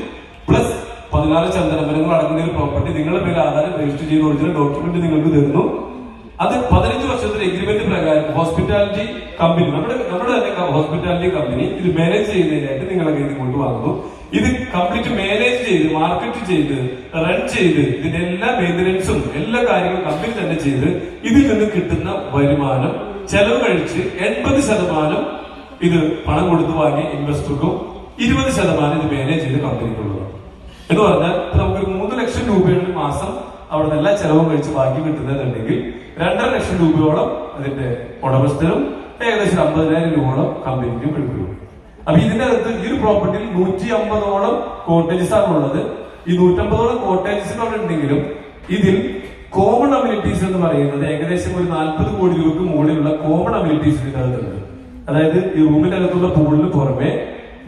പ്ലസ് 16 ചന്ദനമരങ്ങൾ അടങ്ങുന്ന ഒരു പ്രോപ്പർട്ടി നിങ്ങളുടെ പേര് ആധാരം രജിസ്റ്റർ ചെയ്ത് ഒറിജിനൽ ഡോക്യുമെന്റ് നിങ്ങൾക്ക് തരുന്നു. അത് 15 വർഷത്തെ എഗ്രിമെന്റ് പ്രകാരം ഹോസ്പിറ്റാലിറ്റി കമ്പനി, നമ്മുടെ തന്നെ ഹോസ്പിറ്റാലിറ്റി കമ്പനി ഇത് മാനേജ് ചെയ്യുന്നതിനായിട്ട് നിങ്ങളെ കയ്യിൽ കൊണ്ടുവാങ്ങുന്നു. ഇത് കംപ്ലീറ്റ് മാനേജ് ചെയ്ത്, മാർക്കറ്റ് ചെയ്ത്, റൺ ചെയ്ത്, ഇതിന്റെ എല്ലാ മെയിന്റനൻസും എല്ലാ കാര്യങ്ങളും കമ്പനി തന്നെ ചെയ്ത് ഇതിൽ നിന്ന് കിട്ടുന്ന വരുമാനം ചെലവ് കഴിച്ച് 80% ഇത് പണം കൊടുത്തു വാങ്ങിയ ഇൻവെസ്റ്റർക്കും 20% ഇത് മാനേജ് ചെയ്ത് കമ്പനിക്കുള്ളതാണ്. എന്ന് പറഞ്ഞാൽ നമുക്കൊരു 3 ലക്ഷം രൂപയുടെ മാസം അവിടെ എല്ലാ ചെലവും കഴിച്ച് ബാക്കി കിട്ടുന്നതെന്നുണ്ടെങ്കിൽ 2.5 ലക്ഷം രൂപയോളം അതിന്റെ ഉടമസ്ഥനും ഏകദേശം 50,000 രൂപയോളം കമ്പനിക്കും കിട്ടും. അപ്പൊ ഇതിന്റെ അകത്ത് ഈ ഒരു പ്രോപ്പർട്ടിയിൽ 150ഓളം കോട്ടേജസ് ആണ് ഉള്ളത്. ഈ 150ഓളം കോട്ടേജസ് ഉണ്ടെങ്കിലും ഇതിൽ കോമൺ അമ്യൂണിറ്റീസ് എന്ന് പറയുന്നത് ഏകദേശം ഒരു 40 കോടി രൂപയ്ക്ക് മുകളിലുള്ള കോമൺ അമ്യൂണിറ്റീസ് ഇതിന്റെ അകത്തുണ്ട്. അതായത് ഈ റൂമിന്റെ അകത്തുള്ള പൂളിന് പുറമെ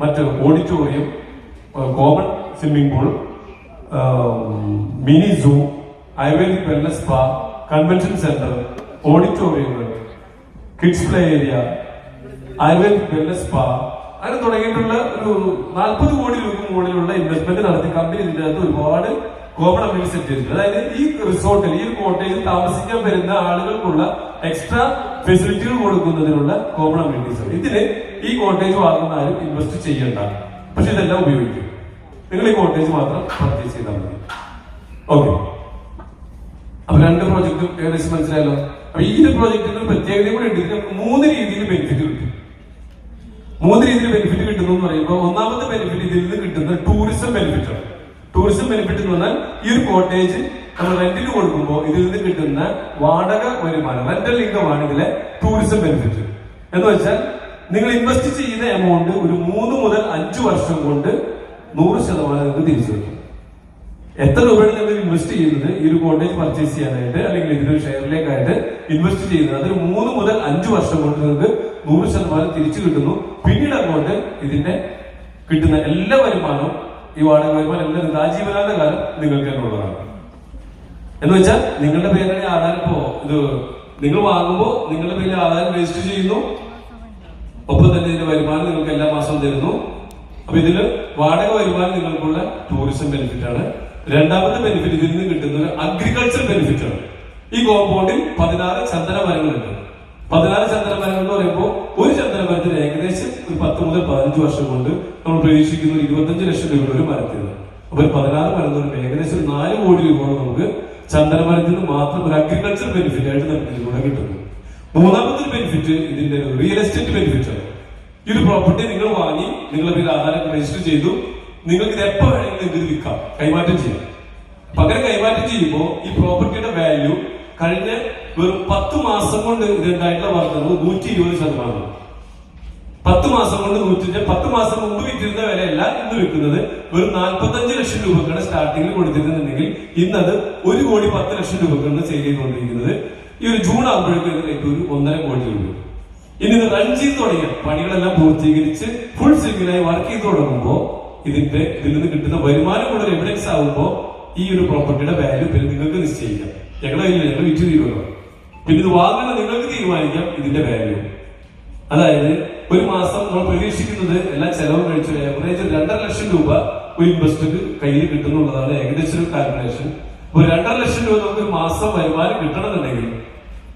മറ്റ് auditorium, common swimming pool, mini zoo, ayurvedic wellness spa, convention centre, ഓഡിറ്റോറിയങ്ങൾ, kids play area, ayurvedic wellness spa, അങ്ങനെ തുടങ്ങിയിട്ടുള്ള ഒരു 40 കോടി രൂപയ്ക്ക് മുകളിലുള്ള ഇൻവെസ്റ്റ്മെന്റ് നടത്തി കമ്പനി ഇതിന്റെ അകത്ത് ഒരുപാട് കോമൺ അമ്യൂണിറ്റി സെറ്റ് ചെയ്തിട്ടുണ്ട്. അതായത് ഈ റിസോർട്ടിൽ, ഈ കോട്ടേജിൽ താമസിക്കാൻ വരുന്ന ആളുകൾക്കുള്ള എക്സ്ട്രാ ഫെസിലിറ്റികൾ കൊടുക്കുന്നതിനുള്ള കോമൺ അമ്യൂണിറ്റീസ്. ഇതിന് ഈ കോട്ടേജ് വാങ്ങുന്ന ആരും ഇൻവെസ്റ്റ് ചെയ്യണ്ട, പക്ഷെ ഇതെല്ലാം ഉപയോഗിക്കും. നിങ്ങൾ ഈ കോട്ടേജ് മാത്രം പർച്ചേസ് ചെയ്താൽ മതി. ഓക്കെ, അപ്പൊ 2 പ്രോജക്റ്റും ഏകദേശം മനസ്സിലായല്ലോ. അപ്പൊ ഈ ഒരു പ്രോജക്റ്റിന് പ്രത്യേകത കൂടെ ഉണ്ട്. 3 രീതിയിൽ ബെനിഫിറ്റ് കിട്ടും. 3 രീതിയിൽ ബെനിഫിറ്റ് കിട്ടുന്നു എന്ന് പറയുമ്പോൾ ഒന്നാമത്തെ ബെനിഫിറ്റ് ഇതിൽ നിന്ന് കിട്ടുന്ന ടൂറിസം ബെനിഫിറ്റ് ആണ്. ടൂറിസം ബെനിഫിറ്റ് എന്ന് പറഞ്ഞാൽ ഈ ഒരു കോട്ടേജ് നമ്മൾ റെന്റിന് കൊടുക്കുമ്പോൾ ഇതിൽ നിന്ന് കിട്ടുന്ന വാടക വരുമാനം, റെന്റൽ ഇൻകം ആണ് ഇതിലെ ടൂറിസം ബെനിഫിറ്റ്. എന്ന് വെച്ചാൽ നിങ്ങൾ ഇൻവെസ്റ്റ് ചെയ്യുന്ന എമൗണ്ട് ഒരു 3 മുതൽ 5 വർഷം കൊണ്ട് 100% നിങ്ങൾക്ക് തിരിച്ചു കിട്ടും. എത്ര രൂപയാണ് നിങ്ങൾ ഇൻവെസ്റ്റ് ചെയ്യുന്നത് ഈ ഒരു കോട്ടേജ് പർച്ചേസ് ചെയ്യാനായിട്ട് അല്ലെങ്കിൽ ഇതിനൊരു ഷെയറിലേക്കായിട്ട് ഇൻവെസ്റ്റ് ചെയ്യുന്നത്, അതൊരു 3 മുതൽ 5 വർഷം കൊണ്ട് നിങ്ങൾക്ക് 100% തിരിച്ചു കിട്ടുന്നു. പിന്നീട് അങ്ങോട്ട് ഇതിന്റെ കിട്ടുന്ന എല്ലാ വരുമാനവും, ഈ വാടക വരുമാനം എല്ലാം ആജീവനാന്ത കാലം നിങ്ങൾക്ക് തന്നെ ഉള്ളതാണ്. എന്ന് വെച്ചാൽ നിങ്ങളുടെ പേരിലെ ആധാരം, ഇപ്പോ ഇത് നിങ്ങൾ വാങ്ങുമ്പോൾ നിങ്ങളുടെ പേരിൽ ആധാരം രജിസ്റ്റർ ചെയ്യുന്നു, ഒപ്പം തന്നെ ഇതിന്റെ വരുമാനം നിങ്ങൾക്ക് എല്ലാ മാസവും തരുന്നു. അപ്പൊ ഇതില് വാടക വരുമാനം നിങ്ങൾക്കുള്ള ടൂറിസം ബെനിഫിറ്റ് ആണ്. രണ്ടാമത്തെ ബെനിഫിറ്റ് ഇതിൽ നിന്ന് കിട്ടുന്ന ഒരു അഗ്രികൾച്ചർ ബെനിഫിറ്റ് ആണ്. ഈ കോമ്പൗണ്ടിൽ 16 ചന്ദന മരങ്ങളുണ്ട്. 16 ചന്ദന മരങ്ങൾ എന്ന് പറയുമ്പോൾ ഒരു ചന്ദന മരത്തിന് ഏകദേശം ഒരു 10 മുതൽ 15 വർഷം കൊണ്ട് നമ്മൾ പ്രതീക്ഷിക്കുന്ന 25 ലക്ഷം രൂപ ഒരു മരത്തിന്. അപ്പൊ 16 മരം എന്ന് പറയുമ്പോൾ ഏകദേശം 4 കോടി രൂപയോളം നമുക്ക് ചന്ദന മരത്തിന് മാത്രം ഒരു അഗ്രികൾച്ചർ ബെനിഫിറ്റ് ആയിട്ട് നമുക്ക് ഇതിലൂടെ കിട്ടുന്നു. മൂന്നാമത്തെ ബെനിഫിറ്റ് ഇതിന്റെ റിയൽ എസ്റ്റേറ്റ് ബെനിഫിറ്റ് ആണ്. ഈ ഒരു പ്രോപ്പർട്ടി നിങ്ങൾ വാങ്ങി നിങ്ങളുടെ പേര് ആധാരം രജിസ്റ്റർ ചെയ്തു, നിങ്ങൾക്ക് ഇത് എപ്പോ വേണമെങ്കിലും ഇത് വിൽക്കാം, കൈമാറ്റം ചെയ്യാം. പകരം കൈമാറ്റം ചെയ്യുമ്പോൾ ഈ പ്രോപ്പർട്ടിയുടെ വാല്യൂ കഴിഞ്ഞ വെറും 10 മാസം കൊണ്ട് ഇതിനുണ്ടായിട്ടുള്ള വർദ്ധനവ് 120%. 10 മാസം കൊണ്ട് 10 മാസം മുമ്പ് വിറ്റിരുന്ന വിലയല്ല ഇന്ന് വിൽക്കുന്നത്. വെറും 45 ലക്ഷം രൂപക്കാണ് സ്റ്റാർട്ടിങ്ങിൽ കൊടുത്തിരുന്നുണ്ടെങ്കിൽ ഇന്നത് 1,10,00,000 രൂപക്കാണ് സെയിൽ ചെയ്തുകൊണ്ടിരിക്കുന്നത്. ഈ ഒരു ജൂൺ ആകുമ്പോഴേക്കും റേറ്റ് ഒരു 1.5 കോടി രൂപ. ഇനി ഇത് റൺ ചെയ്ത് തുടങ്ങിയ പണികളെല്ലാം പൂർത്തീകരിച്ച് ഫുൾ സ്വിംഗിലായി വർക്ക് ചെയ്ത് തുടങ്ങുമ്പോൾ ഇതിൽ നിന്ന് കിട്ടുന്ന വരുമാനം കൂടെ എവിഡൻസ് ആകുമ്പോൾ ഈ ഒരു പ്രോപ്പർട്ടിയുടെ വാല്യൂ പിന്നെ നിങ്ങൾക്ക് നിശ്ചയിക്കാം. ഞങ്ങളുടെ കയ്യിൽ ഞങ്ങൾ വിറ്റ് തീരുമല്ലോ. പിന്നെ ഇത് വാങ്ങുന്ന നിങ്ങൾക്ക് തീരുമാനിക്കാം ഇതിന്റെ വാല്യൂ. അതായത് ഒരു മാസം നമ്മൾ പ്രതീക്ഷിക്കുന്നത് എല്ലാ ചെലവും കഴിച്ചു ഏവറേജ് 2.5 ലക്ഷം രൂപ ഒരു ഇൻവെസ്റ്റർക്ക് കയ്യിൽ കിട്ടുന്നുള്ളതാണ് ഏകദേശം ഒരു കാൽക്കുലേഷൻ. ഒരു 2.5 ലക്ഷം രൂപ നമുക്ക് ഒരു മാസം വരുമാനം കിട്ടണമെന്നുണ്ടെങ്കിൽ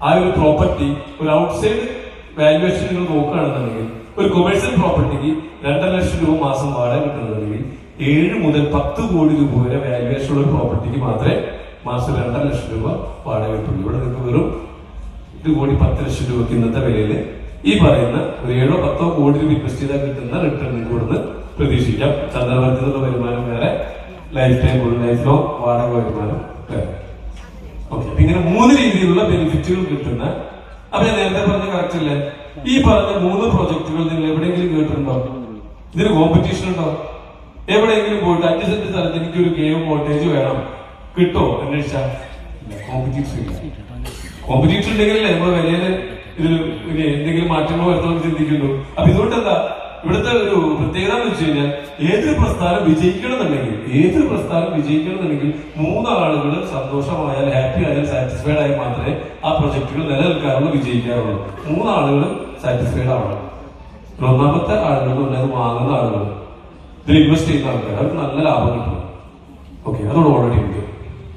ആ ഒരു പ്രോപ്പർട്ടി ഒരു ഔട്ട്സൈഡ് വാല്യുവേഷൻ നിങ്ങൾ നോക്കുകയാണെന്നുണ്ടെങ്കിൽ ഒരു കൊമേഴ്സ്യൽ പ്രോപ്പർട്ടിക്ക് 2.5 ലക്ഷം രൂപ മാസം വാടക കിട്ടുന്നുണ്ടെങ്കിൽ 7 മുതൽ 10 കോടി രൂപ വരെ വാല്യുവേഷൻ ഉള്ള ഒരു പ്രോപ്പർട്ടിക്ക് മാത്രമേ മാസം 2.5 ലക്ഷം രൂപ വാടക കിട്ടുള്ളൂ. ഇവിടെ നിങ്ങൾക്ക് വെറും 1,10,00,000 രൂപക്ക് ഇന്നത്തെ വിലയിൽ ഈ പറയുന്ന ഒരു 7-10 കോടി രൂപ ഇൻവെസ്റ്റ് ചെയ്താൽ കിട്ടുന്ന റിട്ടേൺ ഇവിടുന്ന് പ്രതീക്ഷിക്കാം. ചന്ദ്രവർത്തിനുള്ള വരുമാനം വേറെ, ലൈഫ് ടൈം ലൈഫ് ലോങ് വാടക വരുമാനം വേറെ. ഓക്കെ, ഇങ്ങനെ 3 രീതിയിലുള്ള ബെനിഫിറ്റുകൾ കിട്ടുന്ന. അപ്പൊ ഞാൻ നേരത്തെ പറഞ്ഞ കറക്റ്റ് അല്ലേ? ഈ പറഞ്ഞ 3 പ്രോജക്റ്റുകൾ നിങ്ങൾ എവിടെയെങ്കിലും കേട്ടിട്ടുണ്ടോ? ഇതിന് കോമ്പറ്റീഷൻ ഉണ്ടോ? എവിടെയെങ്കിലും പോയിട്ട് 5 സെന്റ് സ്ഥലത്ത് എനിക്ക് ഒരു കേവ് കോട്ടേജ് വേണം കിട്ടോ അന്വേഷിച്ചാൽ കോമ്പറ്റീഷൻ ഇല്ല. കോമ്പറ്റീഷൻ ഉണ്ടെങ്കിലല്ലേ നമ്മുടെ വിലയില് ഇതിൽ എന്തെങ്കിലും മാറ്റങ്ങൾ വരുത്തണമെന്ന് ചിന്തിക്കുന്നു. അപ്പൊ ഇതുകൊണ്ട് എന്താ ഇവിടുത്തെ ഒരു പ്രത്യേകത എന്ന് വെച്ച് കഴിഞ്ഞാൽ ഏതൊരു പ്രസ്ഥാനം വിജയിക്കണമെന്നുണ്ടെങ്കിൽ 3 ആളുകൾ സന്തോഷമായാൽ, ഹാപ്പി ആയാൽ, സാറ്റിസ്ഫൈഡ് ആയാൽ മാത്രമേ ആ പ്രൊജക്ടുകൾ നിലനിൽക്കാറുള്ളൂ, വിജയിക്കാറുള്ളൂ. 3 ആളുകൾ സാറ്റിസ്ഫൈഡ് ആവണം. ഒന്നാമത്തെ ആളുകൾ അത് വാങ്ങുന്ന ആളുകൾ, ഇതിൽ ഇൻവെസ്റ്റ് ചെയ്യുന്ന ആൾക്കാർ, അവർക്ക് നല്ല ലാഭം കിട്ടും. ഓക്കെ, അതോട് ഓൾറെഡി ഉണ്ട്.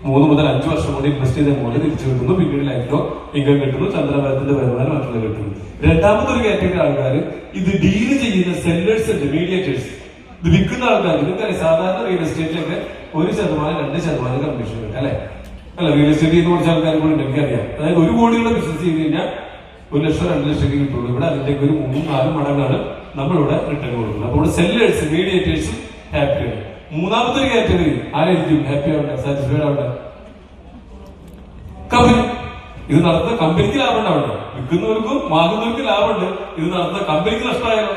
3 മുതൽ 5 വർഷം കൊണ്ട് ഇൻവെസ്റ്റ് ചെയ്ത എമൗണ്ട് തിരിച്ചു കിട്ടുന്നു. പിന്നീട് ലൈഫിലോ ഇൻകം കിട്ടുന്നു, ചന്ദ്രമരത്തിന്റെ വരുമാനം മറ്റുള്ള കിട്ടുന്നു. രണ്ടാമത്തെ ഒരു കാറ്റഗറി ആൾക്കാർ ഇത് ഡീല് ചെയ്യുന്ന സെല്ലേഴ്സ് ഉണ്ട്, മീഡിയേറ്റേഴ്സ്. ഇത് വിൽക്കുന്ന ആൾക്കാർ, നിങ്ങൾക്കറിയാം സാധാരണ റിയൽ എസ്റ്റേറ്റിലൊക്കെ 1%-2% കമ്മീഷൻ കിട്ടും അല്ലെ? അല്ല, റിയൽ എസ്റ്റേറ്റ് ചെയ്യുന്ന കുറച്ച് ആൾക്കാർ കൂടെ ഉണ്ട്, എനിക്കറിയാം. അതായത് 1 കോടിയുള്ള ബിസിനസ് ചെയ്ത് കഴിഞ്ഞാൽ 1 ലക്ഷം 2 ലക്ഷം കിട്ടുള്ളൂ. ഇവിടെ അതിന്റെ ഒരു 3-4 മടങ്ങാണ് നമ്മളിവിടെ റിട്ടേൺ കൊടുക്കുന്നത്. അപ്പോൾ സെല്ലേഴ്സ്, മീഡിയേറ്റേഴ്സും ഹാപ്പിയാണ്. മൂന്നാമത്തെ ഒരു കാറ്റഗറി ആരായിരിക്കും ഹാപ്പി ആവട്ടെ, സാറ്റിസ്ഫൈഡ് ആവട്ടെ? കമ്പനി. ഇത് നടത്തുന്ന കമ്പനിക്ക് ലാഭം ഉണ്ടാവട്ടെ. വിൽക്കുന്നവർക്കും വാങ്ങുന്നവർക്കും ലാഭമുണ്ട്. ഇത് നടത്തുന്ന കമ്പനിക്ക് നഷ്ടമായാലോ?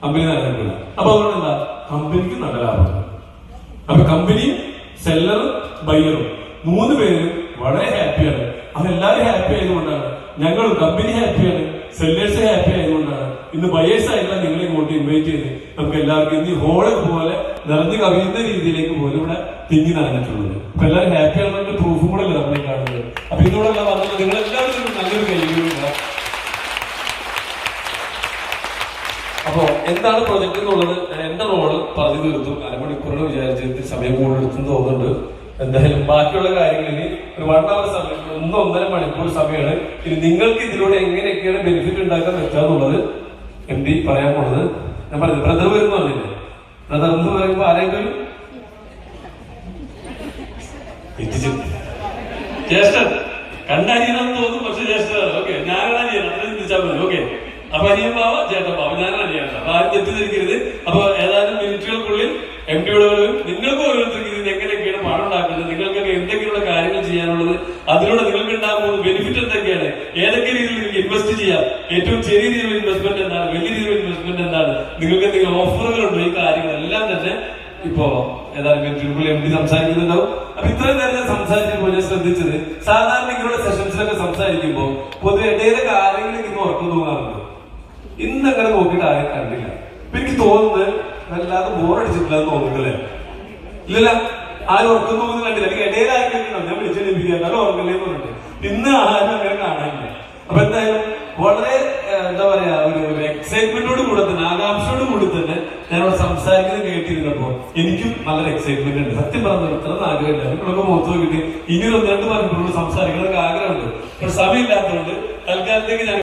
കമ്പനി നിലനിൽക്കില്ല. അപ്പൊ അതുകൊണ്ട് എന്താ, കമ്പനിക്ക് നല്ല ലാഭമുണ്ട്. അപ്പൊ കമ്പനിയും സെല്ലറും ബയ്യറും 3 പേരും വളരെ ഹാപ്പിയാണ്. അതെല്ലാവരും ഹാപ്പി ആയതുകൊണ്ടാണ് ഞങ്ങളും, കമ്പനി ഹാപ്പിയാണ്, സെല്ലേഴ്സ് ഹാപ്പി ആയതുകൊണ്ടാണ് ഇന്ന് ബയേഴ്സ് ആയിട്ടുള്ള നിങ്ങളെ ഇങ്ങോട്ട് ഇൻവൈറ്റ് ചെയ്ത് നമുക്ക് എല്ലാവർക്കും ഇന്ന് ഹോള് പോലെ നിറഞ്ഞു കവിയുന്ന രീതിയിലേക്ക് പോലും ഇവിടെ തിങ്ങി നടന്നിട്ടുള്ളത്. അപ്പൊ എല്ലാവരും ഹാപ്പി ആണെന്നൊരു പ്രൂഫും കൂടെ നമ്മളെ കാണുന്നത്. അപ്പൊ ഇതോടെ വന്നത് നിങ്ങളെല്ലാവരും നല്ലൊരു കൈകളുണ്ട്. അപ്പൊ എന്താണ് പ്രൊജക്ട് എന്നുള്ളത് ഞാൻ എന്റെ റോള് പറഞ്ഞു തീർത്തു. 1/2 മണിക്കൂറിന് വിചാരിച്ചിട്ട് സമയം കൂടുതലെടുത്തെന്ന് തോന്നുന്നുണ്ട്. എന്തായാലും ബാക്കിയുള്ള കാര്യങ്ങളിൽ ഒരു 1 അവർ സമയം, 1-1.5 മണിക്കൂർ സമയമാണ്. ഇനി നിങ്ങൾക്ക് ഇതിലൂടെ എങ്ങനെയൊക്കെയാണ് ബെനിഫിറ്റ് ഉണ്ടാക്കാൻ പറ്റാന്നുള്ളത് MD പറയാൻ പോണത്. ഞാൻ പറഞ്ഞു ബ്രദർ വരുന്നു പറഞ്ഞില്ലേ? ബ്രദർ എന്ന് പറയുമ്പോ ആരെങ്കിലും ജ്യേഷ്ഠൻ കണ്ടറിയണമെന്ന് തോന്നും, പക്ഷെ ജ്യേഷ്ഠനാണ്. ഓക്കെ, ഞാനാണ് ചെയ്യണം, അത്രയും ചിന്തിച്ചാൽ മതി. ഓക്കെ, അപ്പൊ അനിയൻ ബാവ ചേട്ടൻ ബാവ, ഞാനാണ് അനിയാണ്. അപ്പൊ ആരും തെറ്റിദ്ധരിക്കരുത്. അപ്പൊ ഏതാനും മിനിറ്റുകൾക്കുള്ളിൽ MD യോട് പറയും, നിങ്ങൾക്ക് ഓരോരുത്തർക്ക് ഇതിന് എങ്ങനെയൊക്കെയാണ് പണം ഉണ്ടാക്കുന്നത്, നിങ്ങൾക്കൊക്കെ എന്തൊക്കെയുള്ള കാര്യങ്ങൾ ചെയ്യാനുള്ളത്, അതിലൂടെ നിങ്ങൾക്ക് ഉണ്ടാകുന്ന ബെനിഫിറ്റ് എന്തൊക്കെയാണ്, ഏതൊക്കെ രീതിയിൽ നിങ്ങൾക്ക് ഇൻവെസ്റ്റ് ചെയ്യാം, ഏറ്റവും ചെറിയ രീതിയിലുള്ള ഇൻവെസ്റ്റ്മെന്റ് എന്താണ്, വലിയ രീതിയിലുള്ള ഇൻവെസ്റ്റ്മെന്റ് എന്താണ്, നിങ്ങൾക്ക് എന്തെങ്കിലും ഓഫറുകളുണ്ടോ, ഈ കാര്യങ്ങളെല്ലാം തന്നെ ഇപ്പോ ഏതാനും മിനിറ്റുകൾക്കുള്ളിൽ MD സംസാരിക്കുന്നുണ്ടാവും. അപ്പൊ ഇത്രയും നേരം ഞാൻ സംസാരിച്ചപ്പോൾ ഞാൻ ശ്രദ്ധിച്ചത്, സാധാരണ ഇങ്ങനെയുള്ള സെഷൻസിലൊക്കെ സംസാരിക്കുമ്പോൾ പൊതുവെ ഇടയിലെ കാര്യങ്ങൾ ഇങ്ങനെ ഉറക്കം തോന്നാറുണ്ട്. ഇന്ന് അങ്ങനെ നോക്കിയിട്ട് ആരും കണ്ടില്ല. അപ്പൊ എനിക്ക് തോന്നുന്നത് വല്ലാതെ ബോറടിച്ചിട്ടില്ല എന്ന് തോന്നുന്നില്ലേ? ഇല്ലല്ല, ആരും ഉറക്കം തോന്നുന്നു കണ്ടില്ല. അല്ലെങ്കിൽ ഇടയിൽ ആരെങ്കിലും ഞാൻ വിളിച്ചു ലഭിക്കാനും ഉറങ്ങില്ലേ എന്ന് പറഞ്ഞിട്ട് ഇന്ന് ആരും അങ്ങനെ കാണാനില്ല. അപ്പൊ എന്തായാലും വളരെ എന്താ പറയാ ഒരു എക്സൈറ്റ്മെന്റോട് കൂടെ തന്നെ, ആകാംക്ഷയോട് കൂടി തന്നെ ഞാനവിടെ സംസാരിക്കുന്നത് കേട്ടിരുന്നപ്പോ എനിക്കും നല്ലൊരു എക്സൈറ്റ്മെന്റ് ഉണ്ട്. സത്യം പറഞ്ഞത് ഇത്ര ആഗ്രഹമില്ല. നിങ്ങളൊക്കെ മുഖത്ത് നോക്കിയിട്ട് ഇനി 1-2 മണിക്കൂർ സംസാരിക്കണമെന്നൊക്കെ ആഗ്രഹമുണ്ട്. പക്ഷെ സമയമില്ലാത്തതുകൊണ്ട് തൽക്കാലത്തേക്ക് ഞാൻ